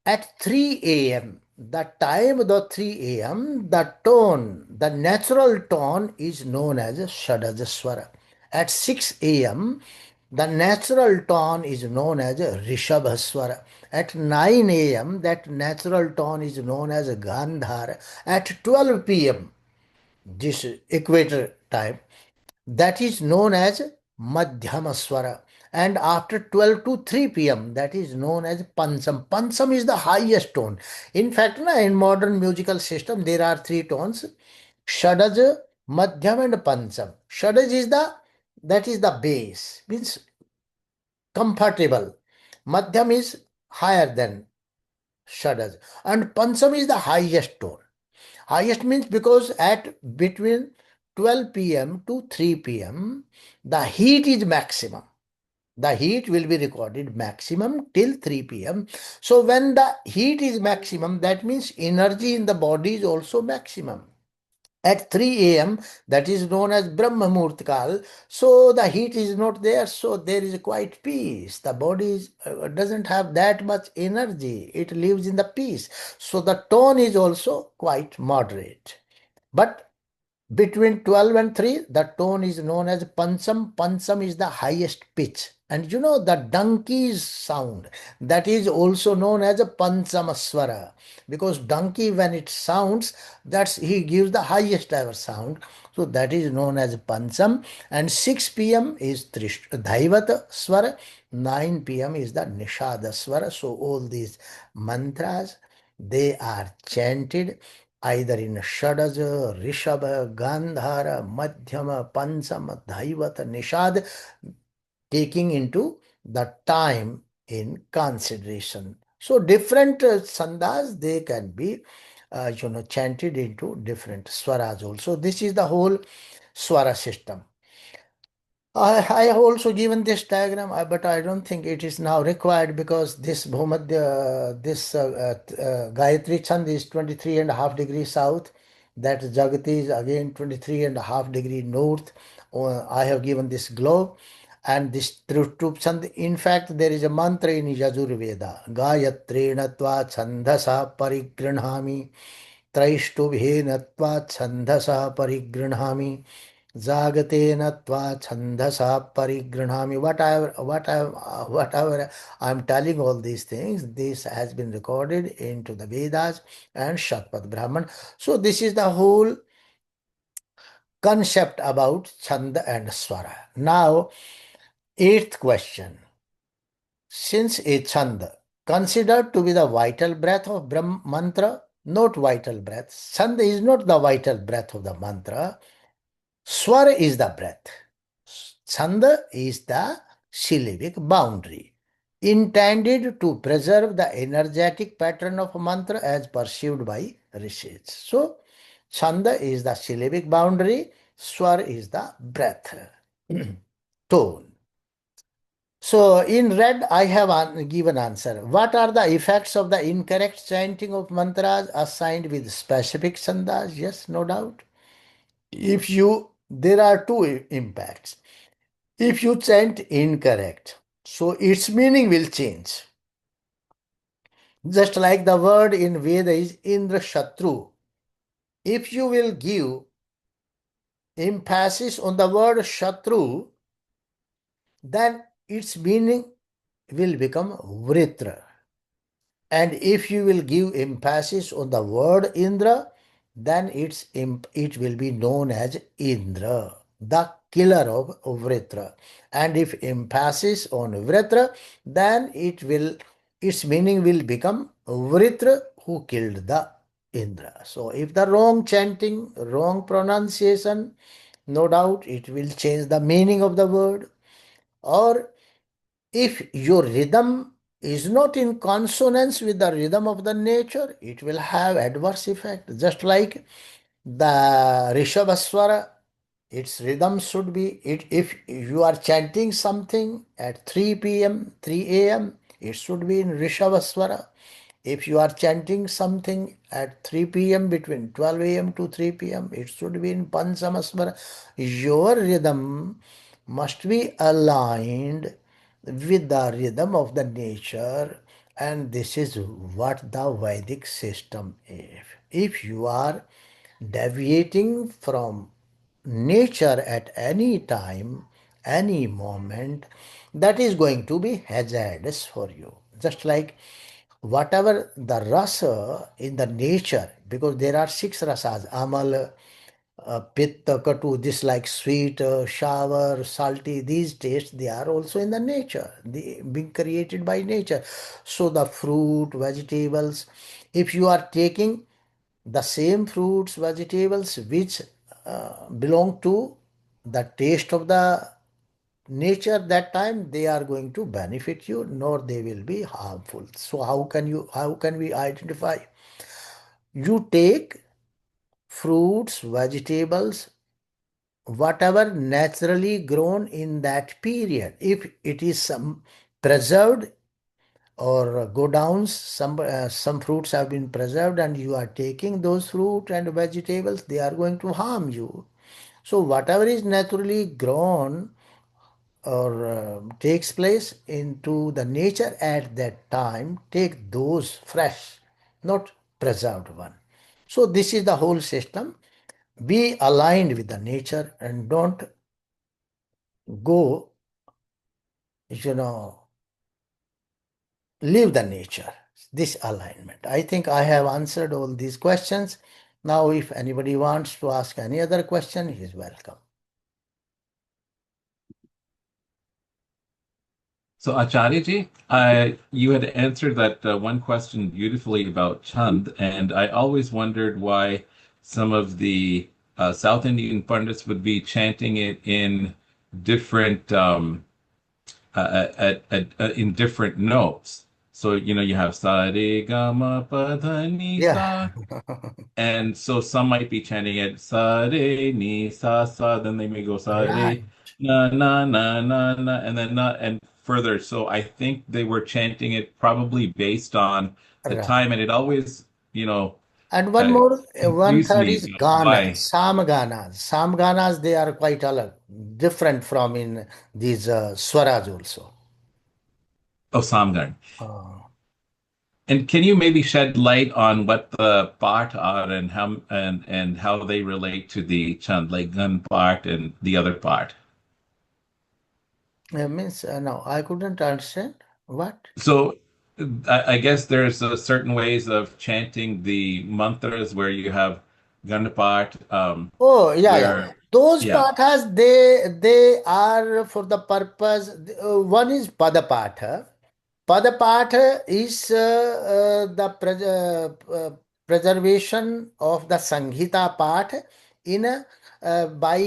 At 3 a.m., the time of the 3 a.m., the tone, the natural tone is known as Shadajaswara. At 6 a.m., the natural tone is known as Rishabhaswara. At 9 a.m., that natural tone is known as Gandhara. At 12 p.m., this equator time, that is known as Madhyamaswara. And after 12 to 3 p.m., that is known as Pansam. Pansam is the highest tone. In fact, in modern musical system, there are 3 tones: Shadaj, Madhyam and Pansam. Shadaj is that is the bass, means comfortable. Madhyam is higher than Shadaj. And Pansam is the highest tone. Highest means because at between 12 p.m. to 3 p.m., the heat is maximum. The heat will be recorded maximum till 3 p.m. So when the heat is maximum, that means energy in the body is also maximum. At 3 a.m., that is known as Brahma Murtkal, so the heat is not there, so there is quite peace. The body doesn't have that much energy, it lives in the peace. So the tone is also quite moderate. But between 12 and 3, the tone is known as Pansam. Pansam is the highest pitch. And you know the donkey's sound, that is also known as a Panchamaswara. Because donkey, when it sounds, he gives the highest ever sound. So that is known as Pansam. And 6 p.m. is Dhaivata Swara. 9 p.m. is the Nishada Swara. So all these mantras, they are chanted either in Shadaja, Rishabha, Gandhara, Madhyama, Pansama, Dhaivata, Nishad, taking into the time in consideration. So different sandas, they can be chanted into different swaras also. This is the whole swara system. I have also given this diagram, but I don't think it is now required because this Bhumadya, this Gayatri Chand is 23.5 degrees south. That Jagati is again 23.5 degree north. I have given this globe. And this Trishtup Chand, in fact, there is a mantra in Yajur Veda. Gayatrena tva chandasa parigranhami. Traishtubhena tva chandasa parigranhami. Jagatena tva chandasa parigranhami. Whatever I'm telling all these things, this has been recorded into the Vedas and Shatpat Brahman. So this is the whole concept about Chanda and Swara. Now, eighth question. Since a Chanda, considered to be the vital breath of Brahm mantra, not vital breath. Chanda is not the vital breath of the mantra. Swara is the breath. Chanda is the syllabic boundary intended to preserve the energetic pattern of a mantra as perceived by rishis. So, Chanda is the syllabic boundary, Swar is the breath, tone. So, in red, I have given answer. What are the effects of the incorrect chanting of mantras assigned with specific chandas? Yes, no doubt. There are two impacts. If you chant incorrect, so its meaning will change. Just like the word in Veda is Indra Shatru. If you will give emphasis on the word Shatru, then its meaning will become Vritra. And if you will give emphasis on the word Indra, then it will be known as Indra, the killer of Vritra. And if emphasis on Vritra, then its meaning will become Vritra who killed the Indra. So if the wrong chanting, wrong pronunciation, no doubt it will change the meaning of the word. Or if your rhythm is not in consonance with the rhythm of the nature, it will have adverse effect. Just like the Rishabhaswara, its rhythm should be, if you are chanting something at 3 p.m., 3 a.m., it should be in Rishabhaswara. If you are chanting something at 3 p.m., between 12 a.m. to 3 p.m., it should be in Panchamaswara. Your rhythm must be aligned with the rhythm of the nature, and this is what the Vedic system is. If you are deviating from nature at any time, any moment, that is going to be hazardous for you. Just like whatever the rasa in the nature, because there are six rasas, amal, pitta, katu, this like sweet, sour, salty, these tastes, they are also in the nature, they being created by nature. So the fruit, vegetables, if you are taking the same fruits, vegetables which belong to the taste of the nature, that time they are going to benefit you, nor they will be harmful. So how can we identify? You take fruits, vegetables, whatever naturally grown in that period. If it is some preserved or go downs, some fruits have been preserved and you are taking those fruit and vegetables, they are going to harm you. So whatever is naturally grown or takes place into the nature at that time, take those fresh, not preserved one. So this is the whole system. Be aligned with the nature and don't go, you know, leave the nature. This alignment. I think I have answered all these questions. Now, if anybody wants to ask any other question, he is welcome. So Acharya you had answered that one question beautifully about Chand, and I always wondered why some of the South Indian pundits would be chanting it in different in different notes. So you have sa re ga ma pa dha ni Yeah. sa, and so some might be chanting it sa re ni sa sa, then they may go sa Right. re na na na na na, and then not and further. So I think they were chanting it probably based on the Right. time, and it always, And one uh, more, one confused third me is about Ganas, why. Samganas. Samganas, they are quite different from in these Swaraj also. Oh, Samgarn. Uh, And can you maybe shed light on what the part are and how they relate to the Chand, like gun part and the other part? means, no, I couldn't understand. What? So I guess there's certain ways of chanting the mantras where you have Ganapat, Oh, yeah, yeah. where, Those yeah. pathas, they are for the purpose. One is Padapatha. Padapatha is preservation of the Sanghita part in by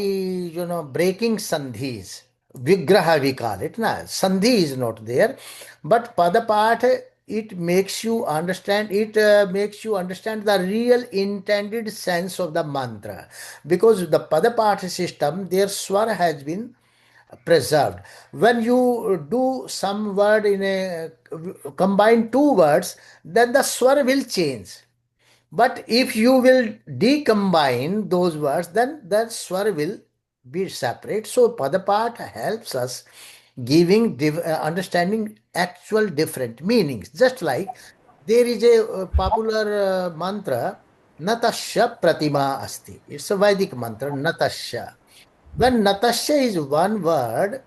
breaking sandhis. Vigraha we call it. Na? Sandhi is not there, but Padapatha it makes you understand. It makes you understand the real intended sense of the mantra, because the Padapatha system, their swar has been preserved. When you do some word in a combine two words, then the swar will change. But if you will decombine those words, then that swar will be separate. So Padapat helps us giving understanding actual different meanings. Just like there is a popular mantra, Natasya Pratima Asti. It's a Vedic mantra, Natasya. When Natasya is one word,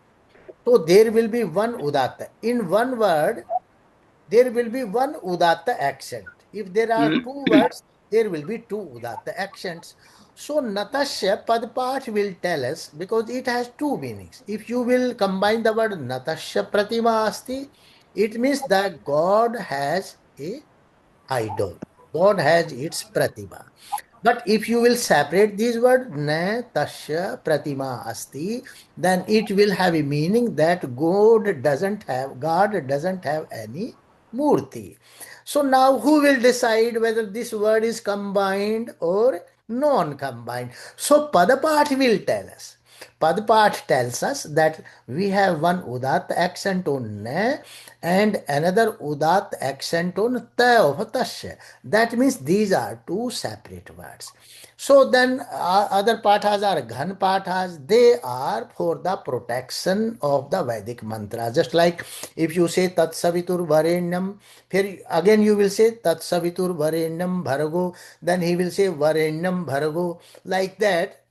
so there will be one Udatta. In one word, there will be one Udatta accent. If there are two words, there will be two Udatta accents. So Natasya Padpat will tell us, because it has two meanings. If you will combine the word Natasya Pratima Asti, it means that God has a idol. God has its pratima. But if you will separate these words, na tasya pratima asti, then it will have a meaning that God doesn't have any murti. So now who will decide whether this word is combined or non-combined? So Padapat will tell us. Padpat tells us that we have one Udat accent on ne and another Udat accent on ta of tasya. That means these are two separate words. So then other pathas are Ghan pathas. They are for the protection of the Vedic mantra. Just like if you say Tat Savitur Varenyam, again you will say Tat Savitur Varenyam Bhargo, then he will say Varenyam Bhargo. Like that,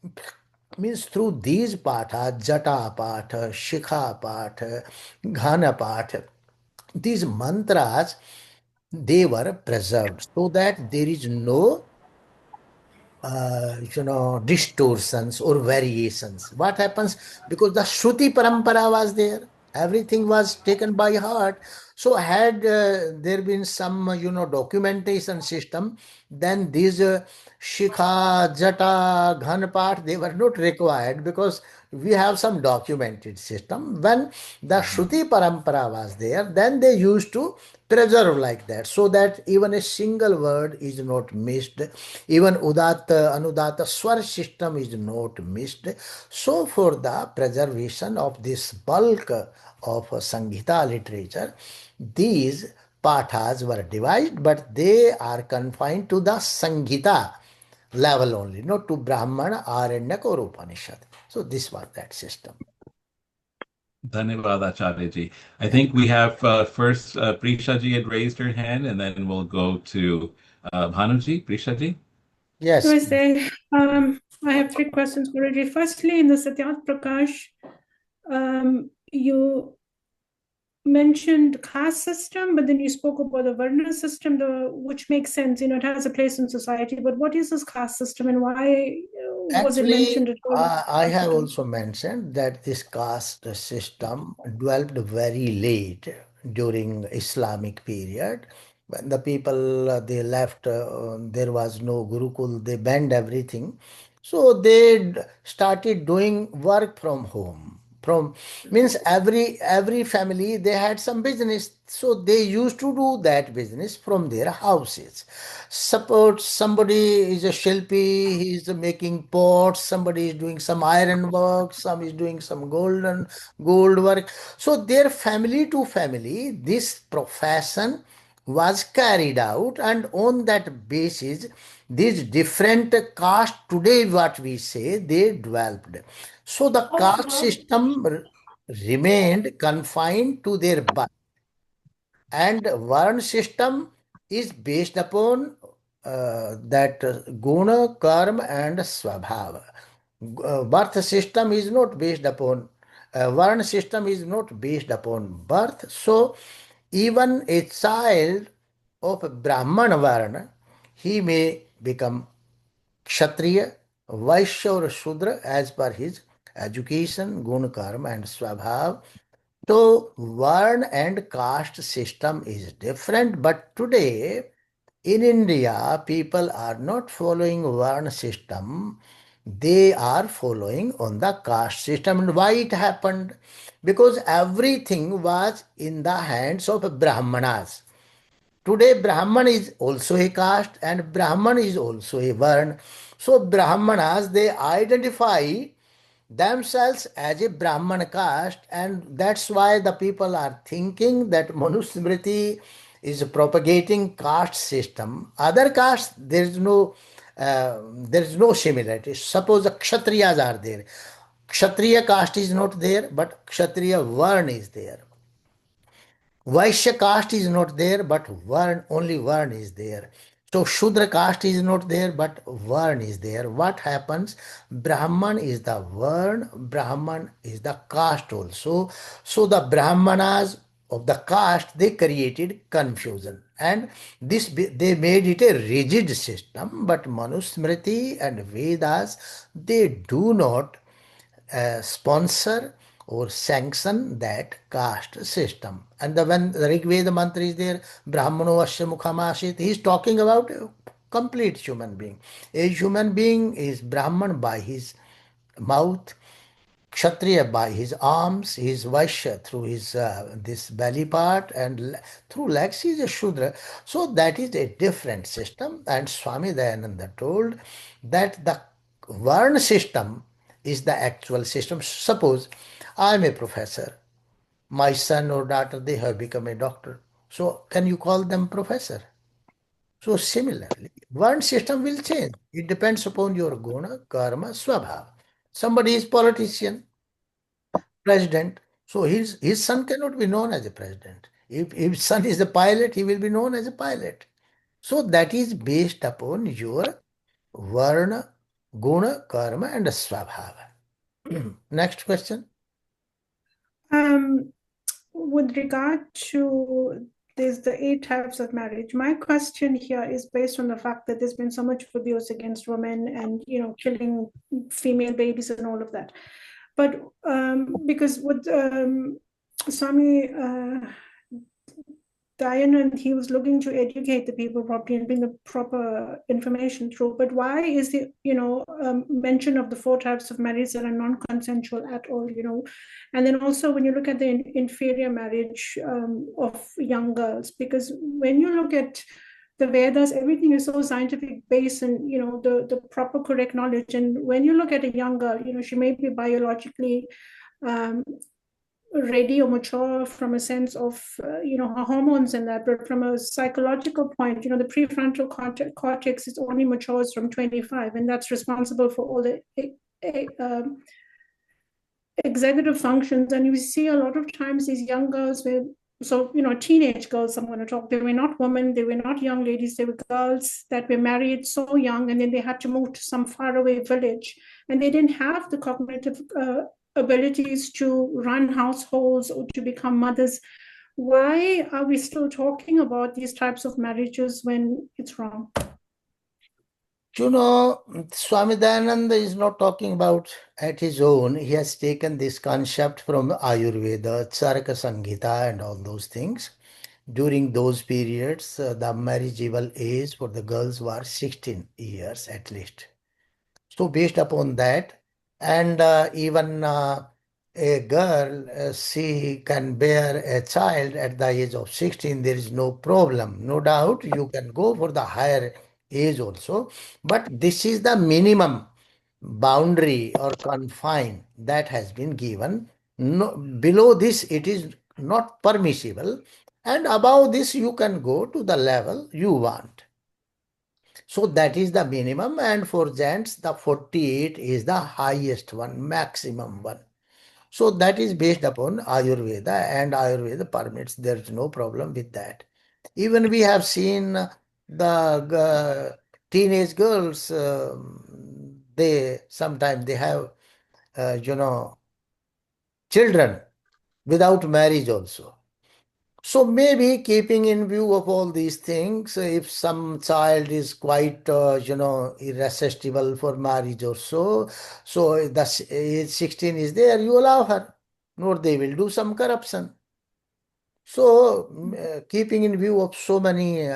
means through these pathas, Jata Patha, Shikha Patha, Ghana Patha, these mantras, they were preserved so that there is no distortions or variations. What happens? Because the Shruti Parampara was there, everything was taken by heart. So, had there been some, documentation system, then these Shikha, Jata, Ghanpat, they were not required, because we have some documented system. When the Shruti Parampara was there, then they used to preserve like that, so that even a single word is not missed, even Udatta, Anudatta, Swar system is not missed. So for the preservation of this bulk of Sanghita literature, these pathas were devised, but they are confined to the Sanghita level only, not to Brahmana, Aranyak or Upanishad. So this was that system. Dhanyavad Acharya ji. I think we have first Prisha ji had raised her hand, and then we'll go to Bhanuji. Prisha ji? Yes. Namaste. I have three questions for you. Firstly, in the Satyarth Prakash, you mentioned caste system, but then you spoke about the Varna system, which makes sense. It has a place in society. But what is this caste system, and why was it mentioned Actually, at all? I have also mentioned that this caste system developed very late during Islamic period. When the people they left, there was no Gurukul, they banned everything. So they started doing work from home. From means every family they had some business, so they used to do that business from their houses. Suppose somebody is a shilpi, he is making pots, somebody is doing some iron work, some is doing some gold work. So their family to family, this profession was carried out, and on that basis, these different caste today, what we say, they developed. So the caste system remained confined to their birth, and Varn system is based upon that guna, karma, and swabhava. Birth system is not based upon Varn system is not based upon birth. So even a child of Brahman Varna, he may become Kshatriya, Vaishya or Shudra as per his education, gun, karma and swabhav. So Varn and caste system is different, but today in India, people are not following Varna system. They are following on the caste system. And why it happened? Because everything was in the hands of Brahmanas. Today, Brahman is also a caste and Brahman is also a Varna. So, Brahmanas, they identify themselves as a Brahman caste, and that's why the people are thinking that Manusmriti is propagating caste system. Other castes, there is no similarity. Suppose the Kshatriyas are there. Kshatriya caste is not there, but Kshatriya Varn is there. Vaishya caste is not there, but Varn, only Varn is there. So Shudra caste is not there, but Varn is there. What happens? Brahman is the Varn, Brahman is the caste also. So the Brahmanas of the caste, they created confusion. And they made it a rigid system, but Manusmriti and Vedas, they do not sponsor or sanction that caste system. And when the Rig Veda mantra is there, Brahmano Asya Mukhamasit, he is talking about a complete human being. A human being is Brahman by his mouth, Kshatriya by his arms, he is Vaishya through his this belly part, and through legs he is a Shudra. So that is a different system. And Swami Dayananda told that the Varna system is the actual system. Suppose I am a professor, my son or daughter, they have become a doctor. So can you call them professor? So similarly, one system will change. It depends upon your guna, karma, swabha. Somebody is politician, president. So his son cannot be known as a president. If his son is a pilot, he will be known as a pilot. So that is based upon your varna, guna, karma, and swabhava. Next question. With regard to there's the 8 types of marriage. My question here is based on the fact that there's been so much abuse against women and killing female babies and all of that. But because with Swami Dayanand, he was looking to educate the people properly and bring the proper information through. But why is the mention of the 4 types of marriage that are non-consensual at all? And then also when you look at the inferior marriage of young girls, because when you look at the Vedas, everything is so scientific based and the proper correct knowledge. And when you look at a young girl, she may be biologically ready or mature from a sense of her hormones and that, but from a psychological point, the prefrontal cortex is only matures from 25, and that's responsible for all the executive functions. And you see a lot of times these young girls were teenage girls, I'm going to talk, they were not women, they were not young ladies, they were girls that were married so young, and then they had to move to some faraway village, and they didn't have the cognitive abilities to run households or to become mothers. Why are we still talking about these types of marriages when it's wrong? Swami Dayananda is not talking about at his own. He has taken this concept from Ayurveda, Charaka Samhita and all those things. During those periods, the marriageable age for the girls was 16 years at least. So based upon that, and even a girl, she can bear a child at the age of 16, there is no problem. No doubt you can go for the higher age also, but this is the minimum boundary or confine that has been given. No, below this, it is not permissible, and above this, you can go to the level you want. So that is the minimum, and for gents, the 48 is the highest one, maximum one. So that is based upon Ayurveda, and Ayurveda permits. There is no problem with that. Even we have seen the teenage girls, they sometimes they have, children without marriage also. So maybe keeping in view of all these things, if some child is quite, irresistible for marriage or so, so the age 16 is there, you allow her, or they will do some corruption. So, keeping in view of so many,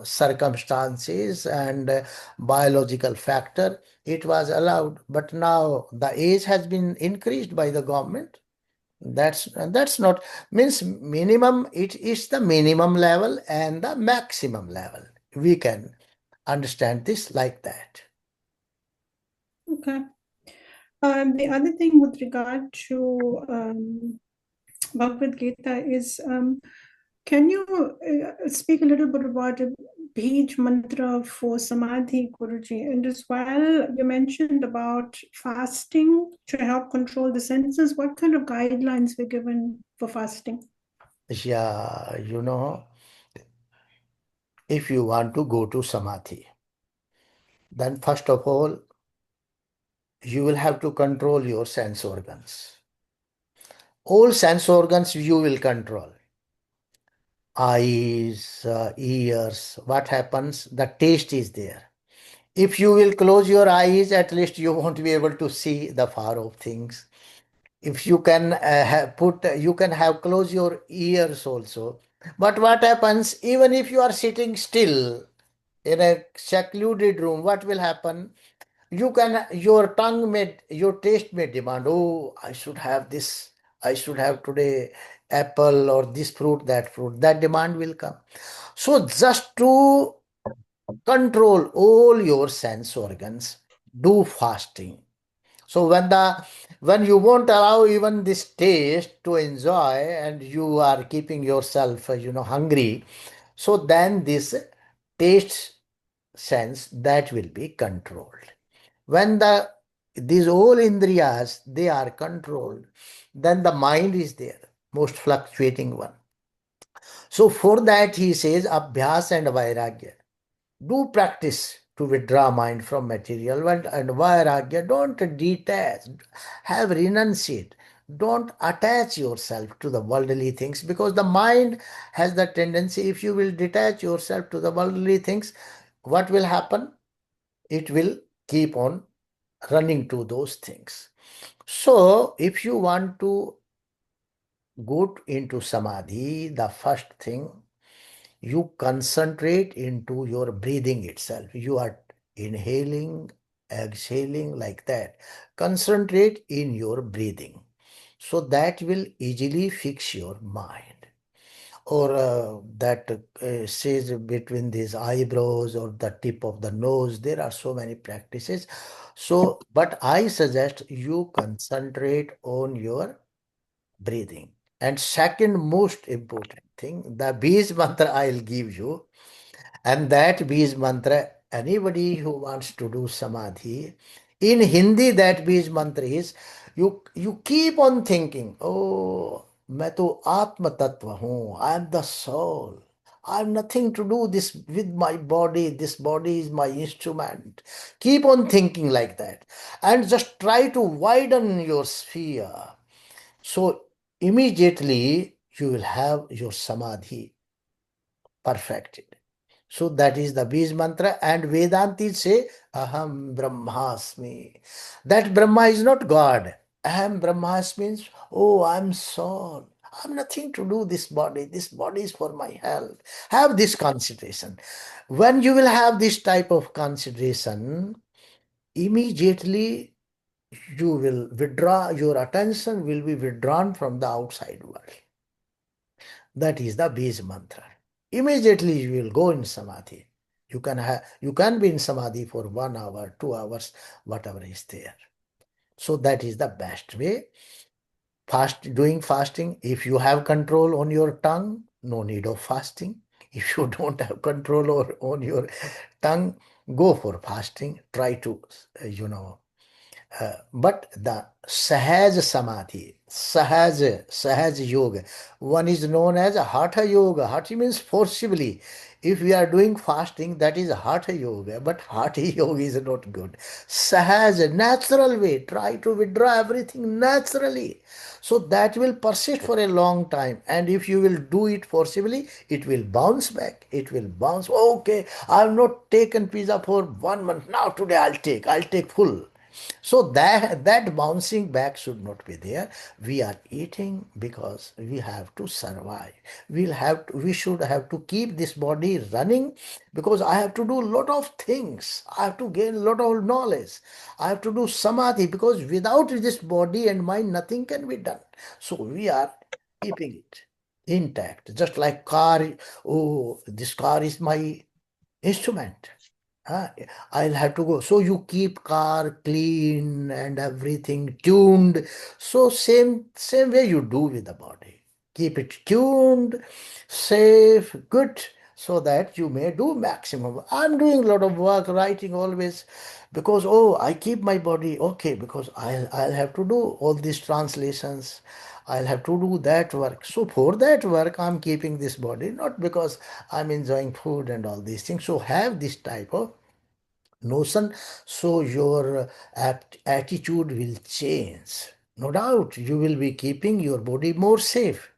circumstances and biological factor, it was allowed. But now the age has been increased by the government. That's not means minimum. It is the minimum level and the maximum level. We can understand this like that. Okay. The other thing with regard to Bhagavad Gita is, can you speak a little bit about a Bij mantra for Samadhi, Guruji? And as well, you mentioned about fasting to help control the senses. What kind of guidelines were given for fasting? Yeah, if you want to go to samadhi, then first of all, you will have to control your sense organs. All sense organs you will control. Eyes, ears, what happens? The taste is there. If you will close your eyes, at least you won't be able to see the far off things. If you can you can have close your ears also. But what happens, even if you are sitting still in a secluded room, what will happen? Your taste may demand, oh, I should have this, I should have today apple or this fruit, that fruit. That demand will come. So just to control all your sense organs, do fasting. So when you won't allow even this taste to enjoy and you are keeping yourself hungry, so then this taste sense that will be controlled. When these all indriyas they are controlled, then the mind is there, most fluctuating one. So for that he says abhyas and vairagya. Do practice to withdraw mind from material world, and vairagya, don't detach, have renunciate. Don't attach yourself to the worldly things, because the mind has the tendency, if you will detach yourself to the worldly things, what will happen? It will keep on running to those things. So, if you want to go into samadhi, the first thing, you concentrate into your breathing itself. You are inhaling, exhaling like that. Concentrate in your breathing. So that will easily fix your mind. Or that says between these eyebrows or the tip of the nose, there are so many practices. So, but I suggest you concentrate on your breathing. And second most important thing, the Bij mantra I'll give you, and that Bij mantra, anybody who wants to do samadhi, in Hindi that Bij mantra is, you keep on thinking, oh, मैं तो आत्म तत्व हूँ, I am the soul. I have nothing to do this with my body. This body is my instrument. Keep on thinking like that. And just try to widen your sphere. So immediately you will have your samadhi perfected. So that is the Bij mantra, and Vedantis say Aham Brahmasmi. That Brahma is not God. Aham Brahmasmi means, oh, I'm soul. I'm nothing to do this body. This body is for my health. Have this consideration. When you will have this type of consideration, immediately you will withdraw, your attention will be withdrawn from the outside world. That is the Bij mantra. Immediately you will go in samadhi. You can be in samadhi for 1 hour, 2 hours, whatever is there. So that is the best way. Doing fasting. If you have control on your tongue, no need of fasting. If you don't have control on your tongue, go for fasting. Try to, but the Sahaj Samadhi, Sahaj Yoga, one is known as Hatha Yoga. Hatha means forcibly. If we are doing fasting, that is hatha yoga, but hatha yoga is not good. Sahaj, natural way, try to withdraw everything naturally. So that will persist for a long time. And if you will do it forcibly, it will bounce back. It will bounce. Okay, I have not taken pizza for 1 month. Now today I'll take full. So that bouncing back should not be there. We are eating because we have to survive. We should have to keep this body running because I have to do a lot of things. I have to gain a lot of knowledge. I have to do samadhi because without this body and mind, nothing can be done. So we are keeping it intact, just like car. Oh, this car is my instrument. Ah, I'll have to go. So you keep car clean and everything tuned. So same way you do with the body. Keep it tuned, safe, good, so that you may do maximum. I'm doing a lot of work, writing always, because oh, I keep my body okay because I'll have to do all these translations. I'll have to do that work. So for that work, I'm keeping this body, not because I'm enjoying food and all these things. So have this type of notion, so your attitude will change. No doubt you will be keeping your body more safe,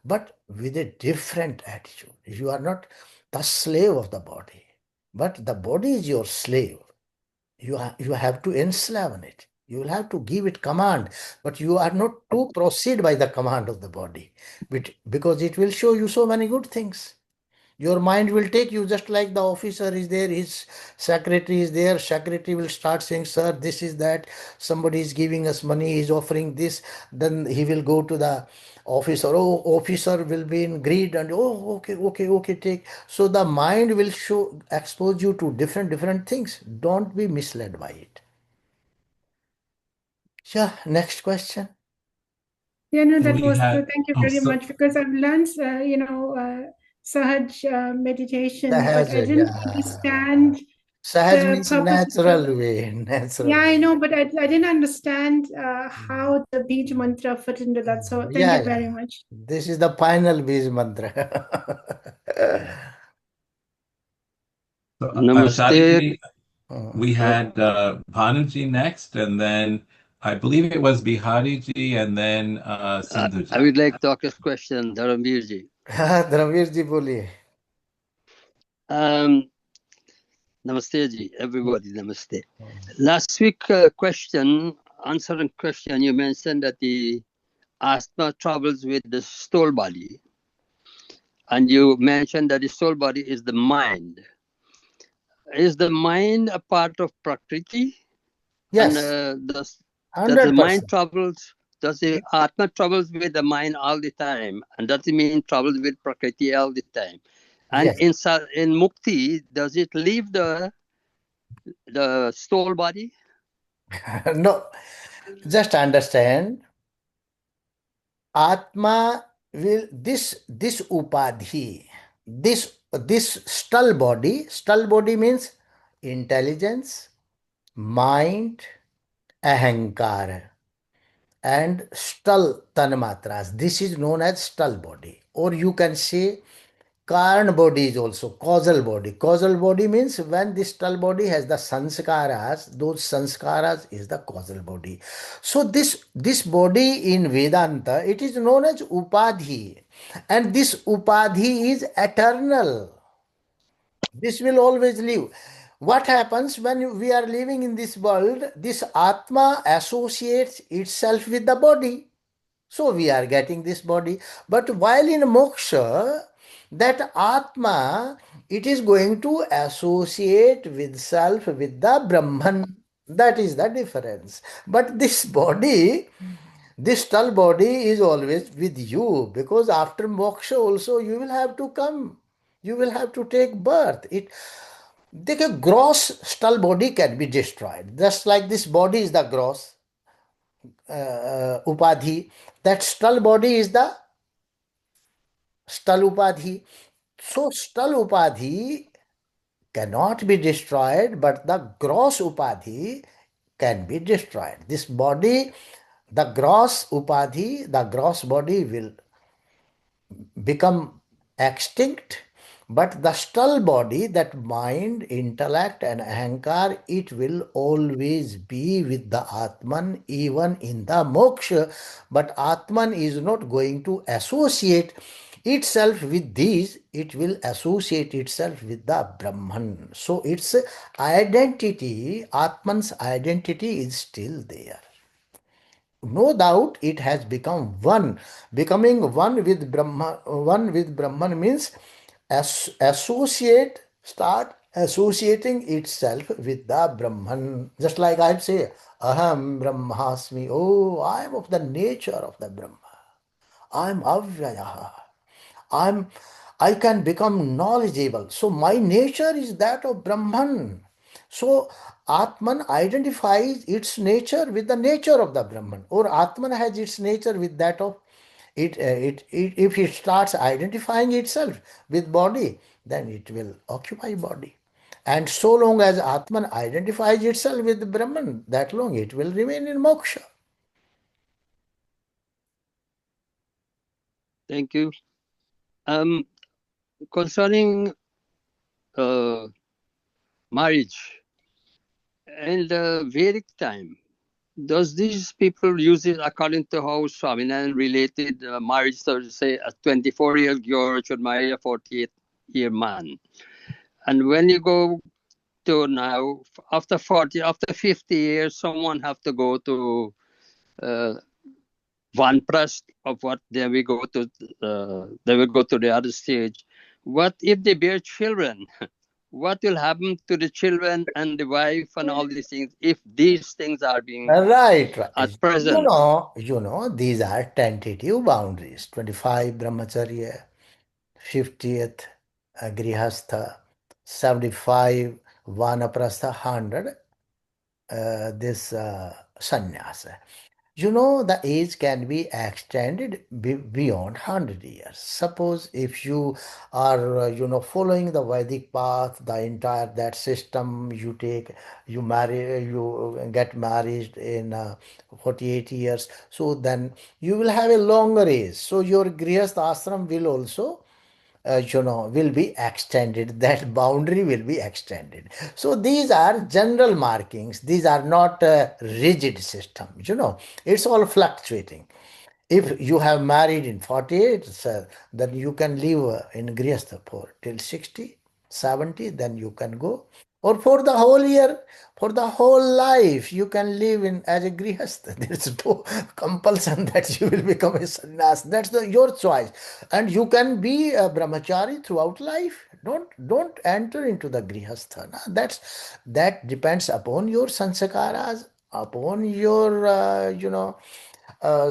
but with a different attitude. You are not the slave of the body, but the body is your slave. You have to enslave on it. You will have to give it command, but you are not to proceed by the command of the body, because it will show you so many good things. Your mind will take you, just like the officer is there, his secretary is there. Secretary will start saying, sir, this is that, somebody is giving us money, he is offering this. Then he will go to the officer. Oh, officer will be in greed and oh, okay, take. So the mind will expose you to different things. Don't be misled by it. Yeah, next question. Yeah, no, that We was had, good. Thank you oh, very so, much because I've learned, Sahaj meditation, but I Sahaja, didn't yeah. understand Sahaj the means purpose of it. natural way, natural Yeah, I way. know, but I didn't understand how the Bij mantra fit into that. So thank Yeah, you very yeah. much. This is the final Bij mantra. so Namaste. Acharya, we had Bhanuji next, and then I believe it was Bihariji, and then I Sindhuji. would like to ask a question, Dharamvirji. Dravir ji boliye. Namaste ji, everybody, namaste. Last week, answering question, you mentioned that the asthma travels with the soul body, and you mentioned that the soul body is the mind. Is the mind a part of Prakriti? And Yes, does the mind 100%. travels? Does the Atma travels with the mind all the time, and does it mean travels with Prakriti all the time? And Yes. in Mukti, does it leave the soul body? No, just understand. Atma will this upadhi, this stall body means intelligence, mind, ahankara, and stall tanmatras. This is known as stall body, or you can say Karn body is also causal body. Causal body means when this stall body has the sanskaras, those sanskaras is the causal body. So this body in Vedanta, it is known as upadhi, and this upadhi is eternal. This will always live. What happens when we are living in this world? This Atma associates itself with the body. So we are getting this body. But while in moksha, that Atma, it is going to associate with self, with the Brahman. That is the difference. But this body, this dull body is always with you, because after moksha also you will have to come. You will have to take birth. The gross stall body can be destroyed. Just like this body is the gross upadhi, that stall body is the stall upadhi. So stall upadhi cannot be destroyed, but the gross upadhi can be destroyed. This body, the gross upadhi, the gross body will become extinct. But the still body, that mind, intellect, and ahankar, it will always be with the Atman, even in the moksha. But Atman is not going to associate itself with these, it will associate itself with the Brahman. So its identity, Atman's identity is still there. No doubt it has become one. Becoming one with Brahman means start associating itself with the Brahman. Just like I say, Aham Brahmasmi. Oh, I am of the nature of the Brahma. I am Avyaya. I'm I can become knowledgeable. So my nature is that of Brahman. So Atman identifies its nature with the nature of the Brahman, or Atman has its nature with that of it. If it starts identifying itself with body, then it will occupy body. And so long as Atman identifies itself with Brahman, that long it will remain in moksha. Thank you. Concerning marriage in the Vedic time, does these people use it according to how Swaminarayan related marriage? So to say, a 24-year girl should marry a 48-year man. And when you go to now, after 50 years, someone have to go to vanprasth of what, then we go to the other stage. What if they bear children? What will happen to the children and the wife and all these things if these things are being Right. at present? These are tentative boundaries. 25 brahmacharya, 50th grihastha, 75 vanaprastha, 100 this sannyasa. The age can be extended beyond 100 years. Suppose if you are, following the Vedic path, the entire that system you get married in 48 years. So then you will have a longer age. So your Grihastha ashram will also will be extended. That boundary will be extended. So these are general markings. These are not a rigid system. It's all fluctuating. If you have married in 48, sir, then you can live in Grihastha for till 60, 70, then you can go. Or for the whole year, for the whole life, you can live in as a Grihastha. There's no compulsion that you will become a sannyas. That's your choice. And you can be a brahmachari throughout life. Don't enter into the Grihastha. That depends upon your sanskaras, upon your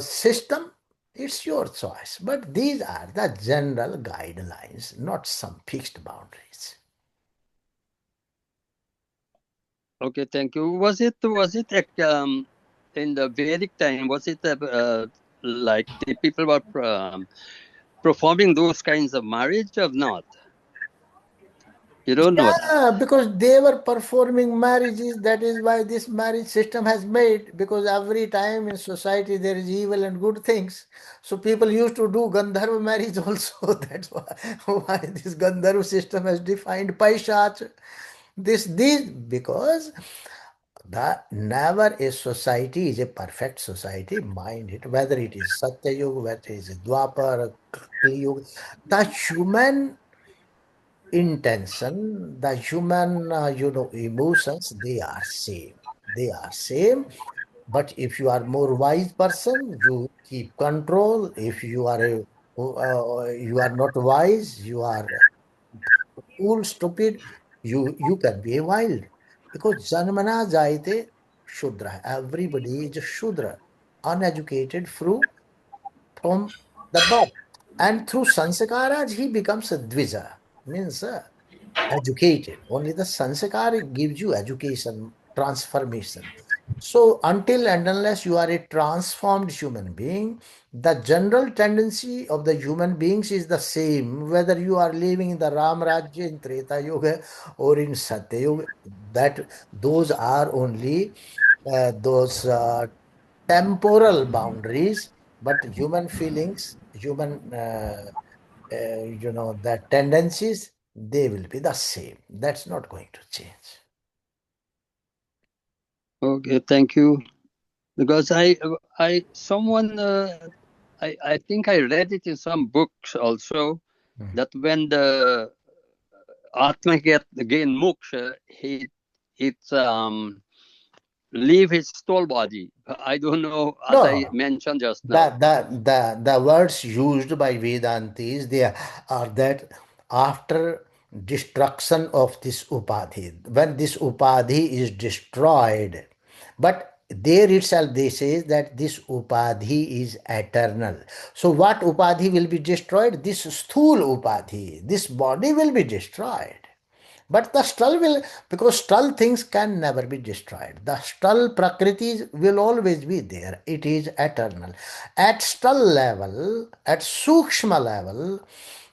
system. It's your choice, but these are the general guidelines, not some fixed boundaries. Okay, thank you. Was it in the Vedic time? Was it like the people were performing those kinds of marriage or not? You don't know that. Yeah, because they were performing marriages. That is why this marriage system has made. Because every time in society there is evil and good things, so people used to do Gandharva marriage also. That's why this Gandharva system has defined Paishach. These because never a society is a perfect society. Mind it, whether it is Satya Yuga, whether it is Dwapar, Kali Yuga, the human intention, the human, emotions, they are same. They are same. But if you are more wise person, you keep control. If you are not wise, you are fool, stupid, you can be a wild. Because Janmana Jaite Shudra. Everybody is a Shudra, uneducated from the birth. And through sanskaras, he becomes a Dvija, means educated. Only the sanskara gives you education, transformation. So until and unless you are a transformed human being, the general tendency of the human beings is the same, whether you are living in the Ram Rajya, in Treta Yuga, or in Satya Yuga. That those are only those temporal boundaries, but human feelings, human the tendencies, they will be the same. That's not going to change. Okay, thank you. Because someone, I think I read it in some books also, that when the Atma gain moksha, it leave his soul body. I don't know, as I No, mentioned just now. the words used by Vedantis, they are that after destruction of this upadhi, when this upadhi is destroyed, but there itself they say that this upadhi is eternal. So what upadhi will be destroyed? This sthul upadhi, this body will be destroyed. But the stral will, because stral things can never be destroyed. The stral prakriti will always be there. It is eternal. At stral level, at sukshma level,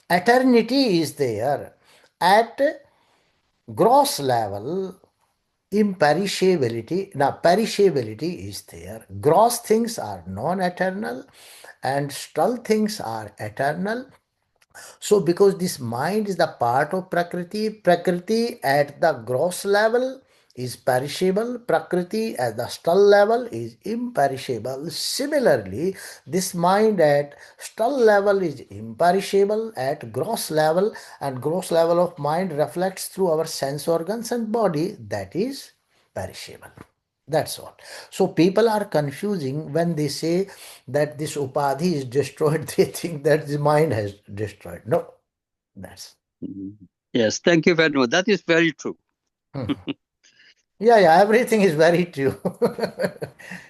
eternity is there. At gross level, imperishability, now perishability is there. Gross things are non-eternal and stral things are eternal. So, because this mind is the part of Prakriti, Prakriti at the gross level is perishable, Prakriti at the stall level is imperishable. Similarly, this mind at stall level is imperishable at gross level, and gross level of mind reflects through our sense organs and body, that is perishable. That's all. So people are confusing when they say that this upadhi is destroyed, they think that the mind has destroyed. No, that's. Yes, thank you very much. That is very true. Hmm. Yeah, everything is very true.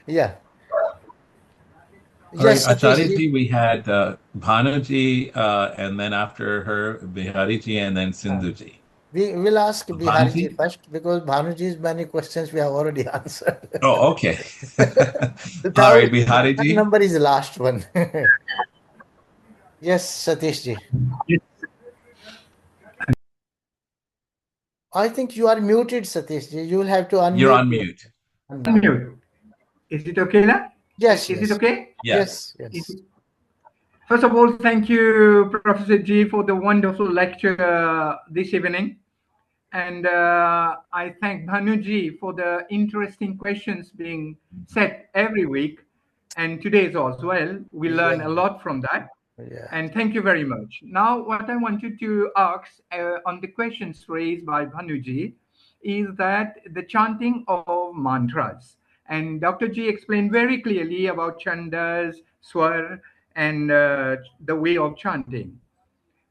Yeah. All right, Yes, Satishji. Acharya we had Bhanuji, and then after her, Bihariji, and then Sindhuji. We will ask Biharji Bhanuji? first because Bhanuji's many questions we have already answered. Oh, okay. All Now, right, that Bihariji. number is the last one. Yes, Satishji. I think you are muted, Satishji. You will have to You're unmute. on mute. Unmute. Is it okay now? Yes, Is it yes. okay? Yes. Yes, yes. First of all, thank you, Professor G, for the wonderful lecture this evening. And I thank Bhanuji for the interesting questions being set every week. And today's as well. We learn Yeah, a lot from that. yeah. And thank you very much. Now, what I wanted to ask on the questions raised by Bhanuji is that the chanting of mantras. And Dr. G explained very clearly about chandas, swar, and the way of chanting.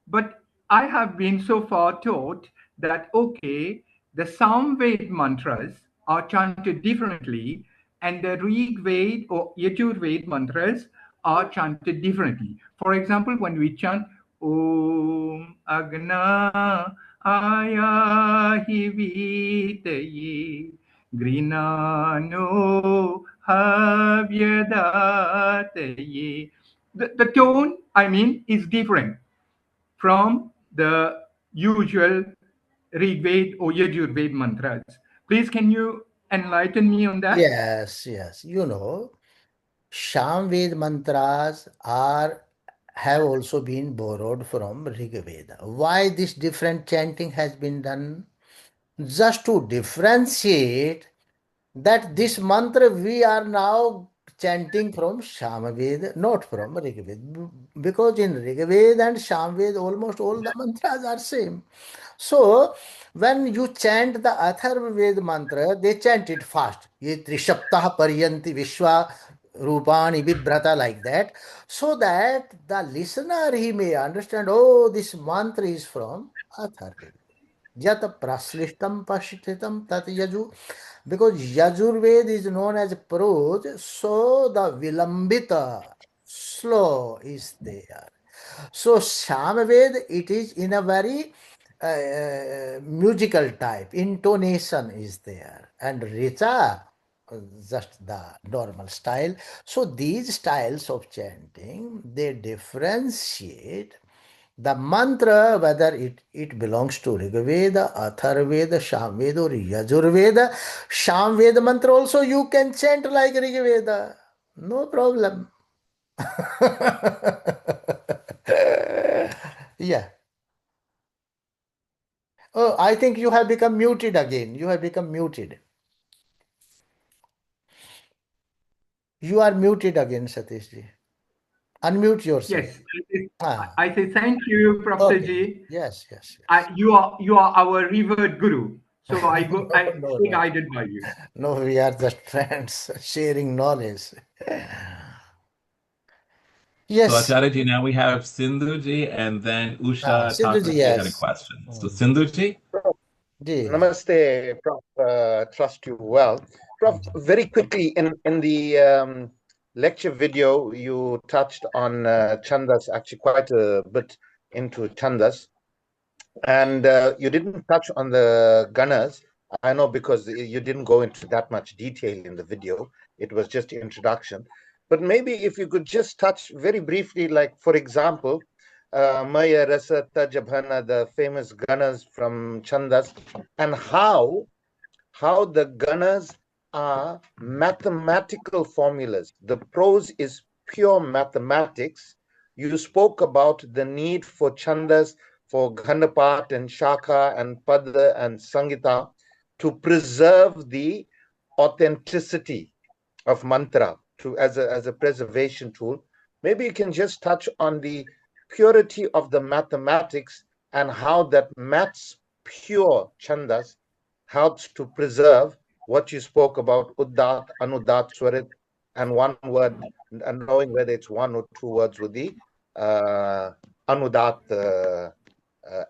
But I have been so far taught that, okay, the Samved mantras are chanted differently, and the Rig Ved or Yajur mantras are chanted differently. For example, when we chant Om Agna Ayahivitaye Grinano Havyadataye, the tone, I mean, is different from the usual Rig Ved or Yajur Ved mantras. Please, can you enlighten me on that? Yes, yes. Shamved mantras have also been borrowed from Rig Veda. Why this different chanting has been done? Just to differentiate that this mantra we are now chanting from Samaved, not from Rigved. Because in Rigved and Samaved, almost all the mantras are same. So, when you chant the Atharva Ved mantra, they chant it fast. Ye Trishaptah Paryanti Vishwa Rupani Vibrata, like that. So that the listener, he may understand, oh, this mantra is from Atharva. Yat praslishtam pashtitam tat yaju. Because Yajurved is known as prose, so the Vilambita, slow is there. So Samaved, it is in a very musical type, intonation is there. And Richa, just the normal style. So these styles of chanting, they differentiate the mantra, whether it belongs to Rigveda, Atharveda, Samveda, or Yajurveda. Samveda mantra also you can chant like Rigveda. No problem. Yeah. Oh, I think you have become muted again. You have become muted. You are muted again, Satishji. Unmute yourself. Yes, Ah, I say thank you, Professor okay. Ji. Yes, yes, yes. You are our revered guru. So I No, stay no. guided by you. No, we are just friends sharing knowledge. So Yes. Acharya now we have Sindhuji and then Usha Sindhuji, Thakurji had a yes. question. So Mm. Sindhuji? Ji. Namaste, Prof. Trust you well. Prof, very quickly, in the lecture video, you touched on Chandas, actually quite a bit into Chandas, and you didn't touch on the Ganas. I know because you didn't go into that much detail in the video. It was just introduction. But maybe if you could just touch very briefly, like, for example, Maya Rasa Tajabhana, the famous Ganas from Chandas, and how the Ganas are mathematical formulas. The prose is pure mathematics. You spoke about the need for Chandas, for Ganapat and Shaka and Pada and Sangita to preserve the authenticity of mantra as a preservation tool. Maybe you can just touch on the purity of the mathematics and how that maths pure chandas helps to preserve what you spoke about uddat, anudat, swarit, and one word, and knowing whether it's one or two words with the anudat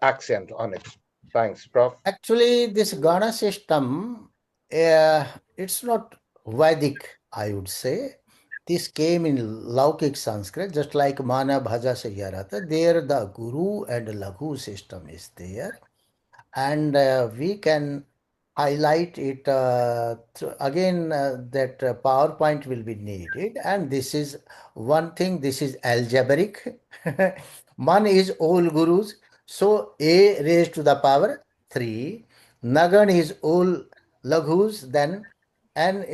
accent on it. Thanks, Prof. Actually, this Gana system, it's not Vedic, I would say. This came in Laukik Sanskrit, just like Mana Bhaja Satyarth. There, the Guru and Laghu system is there. And we can highlight it again, that PowerPoint will be needed, and this is one thing. This is algebraic. One is all gurus, so a raised to the power 3, nagan is all laghus, then and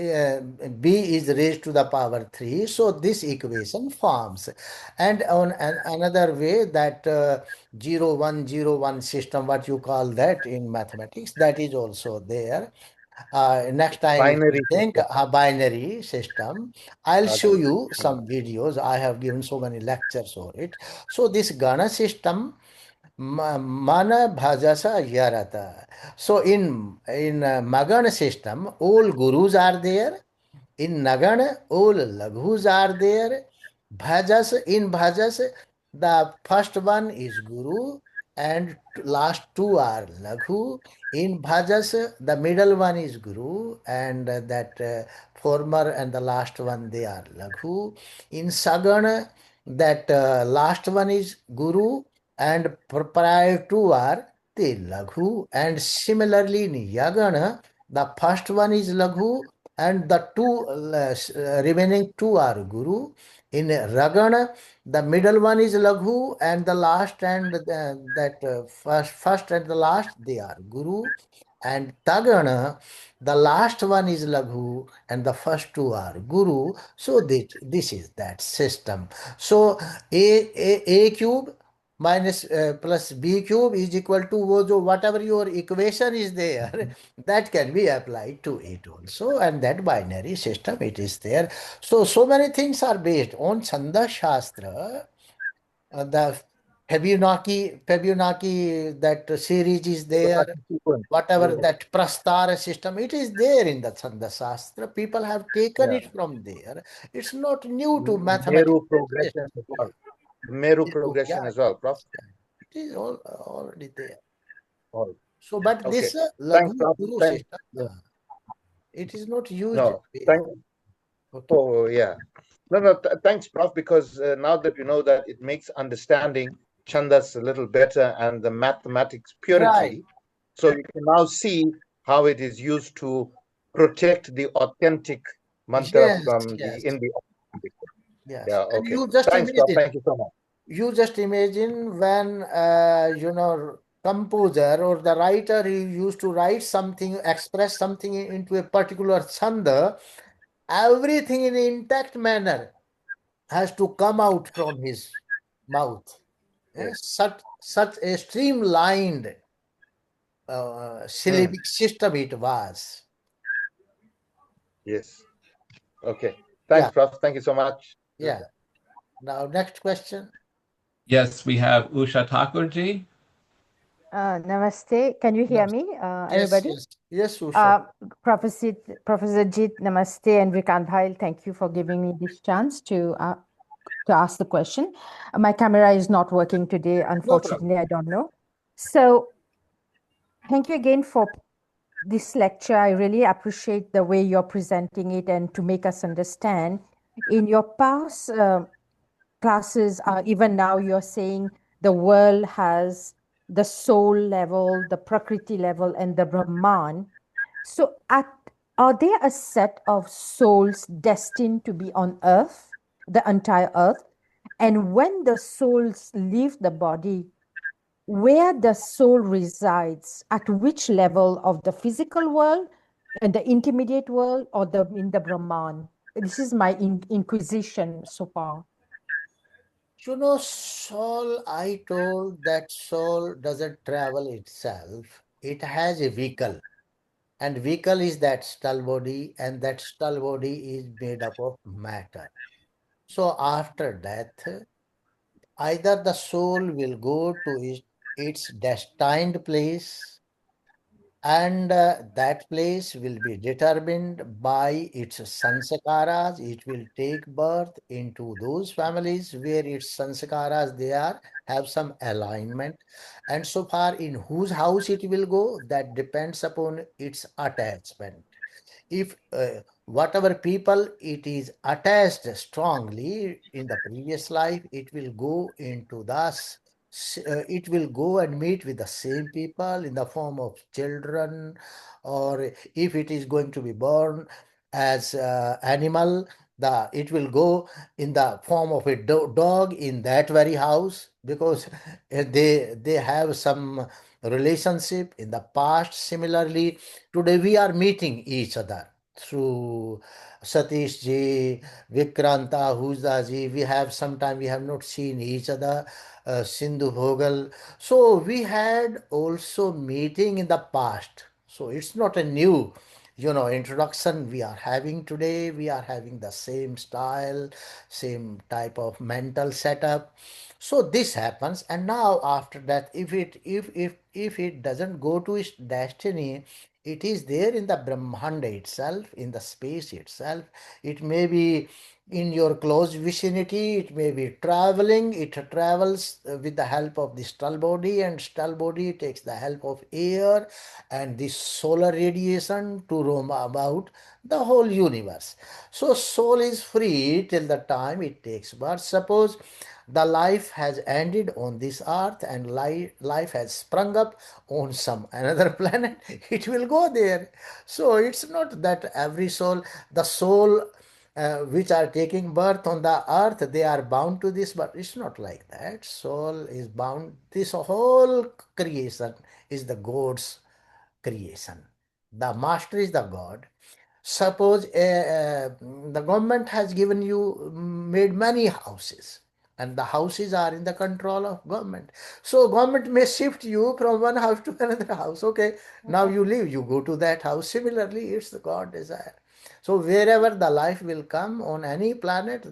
b is raised to the power 3, so this equation forms. And on another way, that 0101 system, what you call that in mathematics, that is also there. Next time, if you Binary think system. a binary system, I'll show Okay. you some videos. I have given so many lectures on it. So this Gana system, mana bhajasa yarata. So in Magana system, all gurus are there. In Nagana, all laghus are there. In Bhajas, the first one is Guru and last two are Laghu. In Bhajas, the middle one is Guru and that former and the last one, they are Laghu. In Sagana, that last one is Guru and prior two are the Laghu. And similarly in Yagana, the first one is Laghu and the two remaining two are Guru. In Ragana, the middle one is Laghu and the last and that first and the last, they are Guru. And Tagana, the last one is Laghu and the first two are Guru. So this is that system. So a cube minus plus b cube is equal to whatever your equation is there, that can be applied to it also, and that binary system, it is there. So many things are based on Chanda Shastra. The Fibonacci, that series is there. Whatever Yeah. that Prastara system, it is there in the Chanda Shastra. People have taken Yeah. it from there. It's not new to Meru mathematics. progression as well. Meru progression Yeah, as well, Prof. it is all already there. All So, but okay. this Thanks, Laghu Prof. Guru Thanks. system, it is not used. No, thanks. Okay. Oh, yeah. No, thanks, Prof. Because now that you know that, it makes understanding Chandas a little better and the mathematics purity. Right. So you can now see how it is used to protect the authentic mantra Yes, from yes, in the authentic. yes. Yeah, And okay. you just Thanks, Prof. imagine, Thank you so much. when composer or the writer, he used to write something, express something into a particular chanda, everything in an intact manner has to come out from his mouth. Yes. Such a streamlined syllabic system it was. Yes. Okay. Yeah. Thanks, Prof. Thank you so much. Yeah. Now, next question. Yes, we have Usha Thakurji. Namaste. Can you hear me, everybody? Yes, Usha. Professor Jit, namaste, and Vikant Bhai, thank you for giving me this chance to ask the question. My camera is not working today, unfortunately, I don't know. So, thank you again for this lecture. I really appreciate the way you're presenting it and to make us understand. In your past classes, even now you're saying the world has the soul level, the Prakriti level, and the Brahman. So are there a set of souls destined to be on earth, the entire earth? And when the souls leave the body, where the soul resides, at which level of the physical world and the intermediate world, or in the Brahman? This is my inquisition so far. Soul, I told that soul doesn't travel itself. It has a vehicle. And vehicle is that skull body, and that skull body is made up of matter. So after death, either the soul will go to its destined place, and that place will be determined by its sanskaras. It will take birth into those families where its sanskaras have some alignment, and so far in whose house it will go, that depends upon its attachment. If whatever people it is attached strongly in the previous life, it will go into it will go and meet with the same people in the form of children, or if it is going to be born as animal, it will go in the form of a dog in that very house, because they have some relationship in the past. Similarly, today we are meeting each other through Satish ji, Vikranta, Huda ji. We have not seen each other, Sindhu Bhogal. So we had also meeting in the past. So it's not a new, introduction we are having today. We are having the same style, same type of mental setup. So this happens, and now after that, if it doesn't go to its destiny, it is there in the Brahmanda itself, in the space itself. It may be in your close vicinity, it may be traveling. It travels with the help of the skull body, and skull body takes the help of air and the solar radiation to roam about the whole universe. So soul is free till the time it takes birth. Suppose the life has ended on this earth and life has sprung up on some another planet, it will go there. So it's not that every soul, the soul which are taking birth on the earth, they are bound to this, but it's not like that. Soul is bound. This whole creation is the God's creation. The master is the God. Suppose the government has given you, made many houses, and the houses are in the control of government. So government may shift you from one house to another house. Okay, now you live, you go to that house. Similarly, it's the God desire. So wherever the life will come on any planet,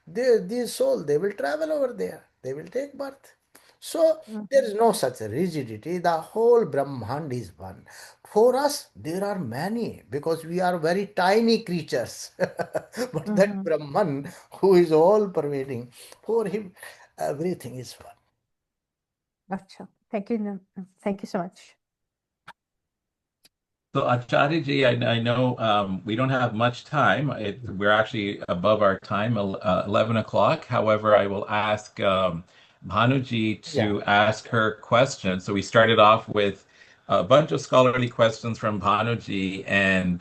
these soul, they will travel over there. They will take birth. So there is no such rigidity. The whole Brahmand is one. For us, there are many, because we are very tiny creatures. But that Brahman, who is all pervading, for him, everything is one. Achha. Thank you. Thank you so much. So Acharya ji, I know we don't have much time. We're actually above our time, 11 o'clock. However, I will ask Bhanuji to ask her question. So we started off with a bunch of scholarly questions from Bhanuji, and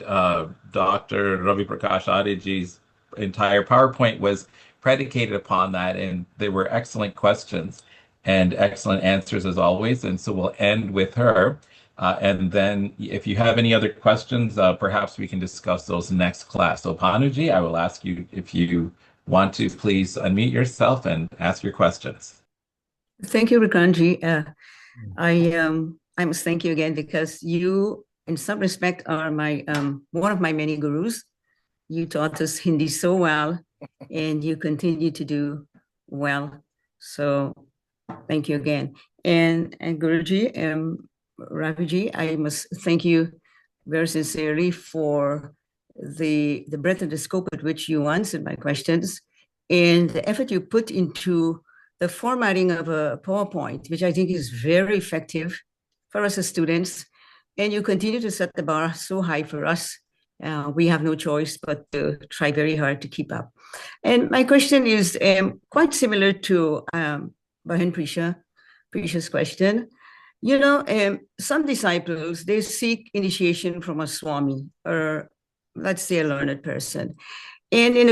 Dr. Ravi Prakash Adiji's entire PowerPoint was predicated upon that, and they were excellent questions and excellent answers as always. And so we'll end with her. And then if you have any other questions, perhaps we can discuss those next class. So Bhanuji, I will ask you if you want to please unmute yourself and ask your questions. Thank you, Rikanji. I must thank you again because you, in some respect, are my one of my many gurus. You taught us Hindi so well, and you continue to do well. So thank you again. And Guruji, Raviji, I must thank you very sincerely for the breadth and the scope at which you answered my questions and the effort you put into the formatting of a PowerPoint, which I think is very effective for us as students. And you continue to set the bar so high for us. We have no choice but to try very hard to keep up. And my question is quite similar to Bahan Prisha's question. You know, some disciples, they seek initiation from a Swami or let's say a learned person. And in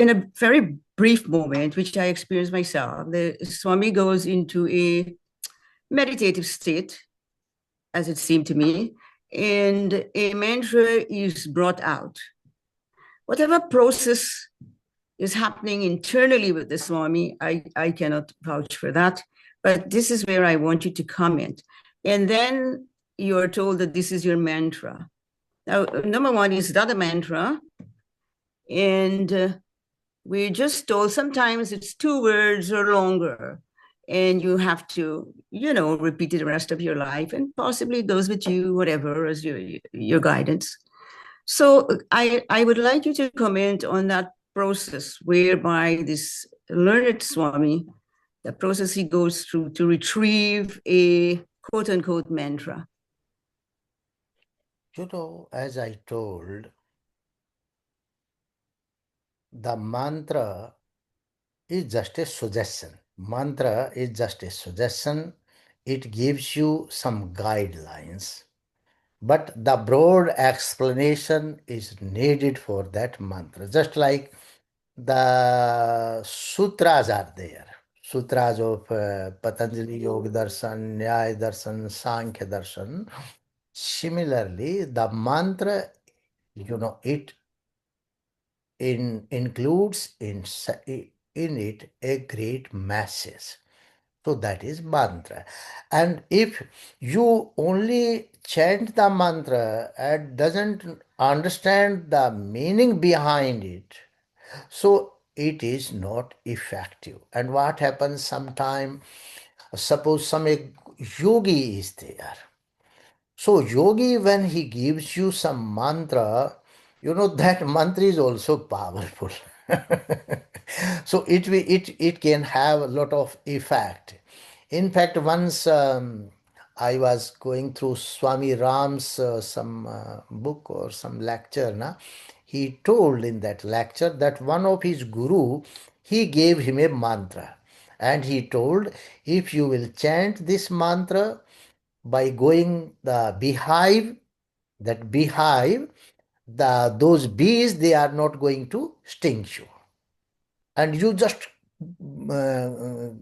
a very brief moment, which I experienced myself, the Swami goes into a meditative state, as it seemed to me, and a mantra is brought out. Whatever process is happening internally with the Swami, I cannot vouch for that, but this is where I want you to comment. And then you're told that this is your mantra. Now, number one, is that a mantra? And we're just told sometimes it's 2 words or longer, and you have to, you know, repeat it the rest of your life, and possibly it goes with you, whatever, as your guidance. So I would like you to comment on that process whereby this learned Swami, the process he goes through to retrieve a quote unquote mantra. You know, as I told, the mantra is just a suggestion. Mantra is just a suggestion. It gives you some guidelines. But the broad explanation is needed for that mantra. Just like the sutras are there. Sutras of Patanjali Yoga Darshan, Nyaya Darshan, Sankhya Darshan. Similarly, the mantra, you know, it includes in it a great message. So that is mantra. And if you only chant the mantra and doesn't understand the meaning behind it, so it is not effective. And what happens sometime, suppose some yogi is there. So yogi, when he gives you some mantra, you know that mantra is also powerful. So it can have a lot of effect. In fact, once I was going through Swami Ram's some book or some lecture, he told in that lecture that one of his guru, he gave him a mantra. And he told, if you will chant this mantra by going the beehive, that beehive, those bees, they are not going to sting you. And you just bring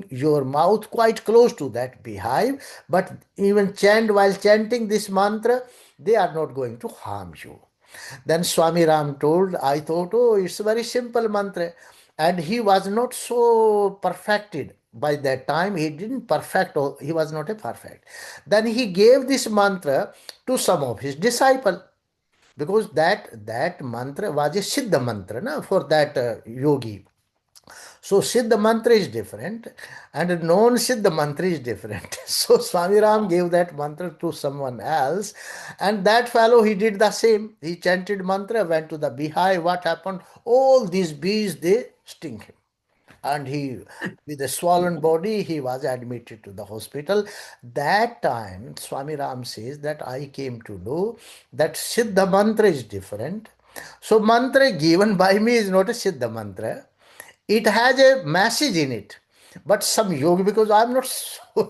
your mouth quite close to that beehive, but even while chanting this mantra, they are not going to harm you. Then Swami Ram told, I thought, oh, it's a very simple mantra. And he was not so perfected. By that time, he didn't perfect, he was not a perfect. Then he gave this mantra to some of his disciples, because that mantra was a Siddha mantra for that yogi. So Siddha mantra is different and non-Siddha mantra is different. So Swami Ram gave that mantra to someone else, and that fellow, he did the same. He chanted mantra, went to the beehive. What happened? All these bees, they sting him. And he, with a swollen body, he was admitted to the hospital. That time, Swami Ram says that I came to know that Siddha mantra is different. So mantra given by me is not a Siddha mantra. It has a message in it. But some yogi, because I'm not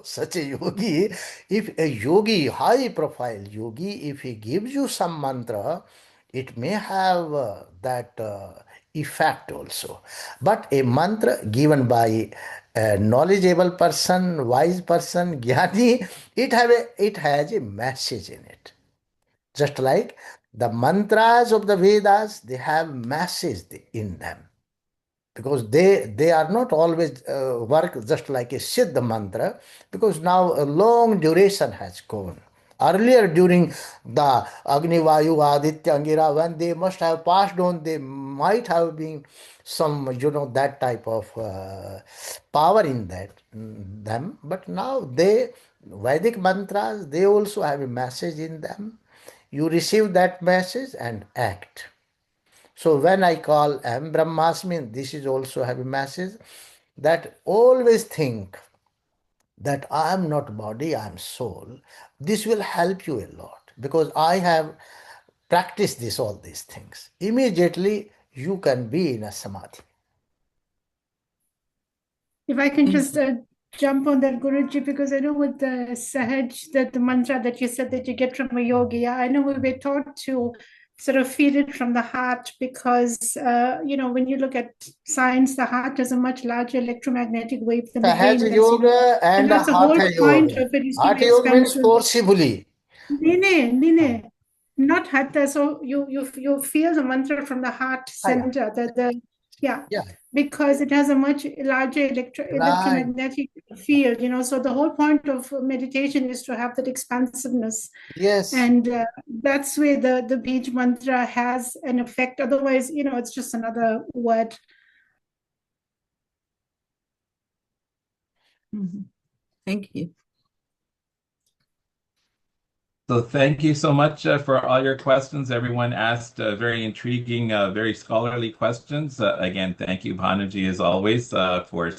such a yogi, if a yogi, high profile yogi, if he gives you some mantra, it may have that effect also. But a mantra given by a knowledgeable person, wise person, jnani, it has a message in it. Just like the mantras of the Vedas, they have message in them. because they are not always work just like a Siddha mantra, because now a long duration has gone. Earlier, during the Agni, Vayu, Aditya, Angira, when they must have passed on, they might have been some, that type of power in them. But now Vedic mantras, they also have a message in them. You receive that message and act. So when I call Am Brahmasmi, this is also have a message that always think that I am not body, I am soul. This will help you a lot, because I have practiced all these things. Immediately you can be in a samadhi. If I can just jump on that, Guruji, because I know with the Sahaj, that the mantra that you said that you get from a yogi, I know we were taught to sort of feel it from the heart, because, when you look at science, the heart is a much larger electromagnetic wave than the brain. Sahaj yoga And and that's the whole hatha point yoga. of it, is to Hatha be yoga means expansive. forcibly. Nene, not hatha. So you feel the mantra from the heart center, yeah, because it has a much larger electromagnetic field, so the whole point of meditation is to have that expansiveness. Yes. And that's where the Bij mantra has an effect. Otherwise, it's just another word. Thank you. So thank you so much for all your questions. Everyone asked very intriguing, very scholarly questions. Again, thank you, Bhanuji, as always, for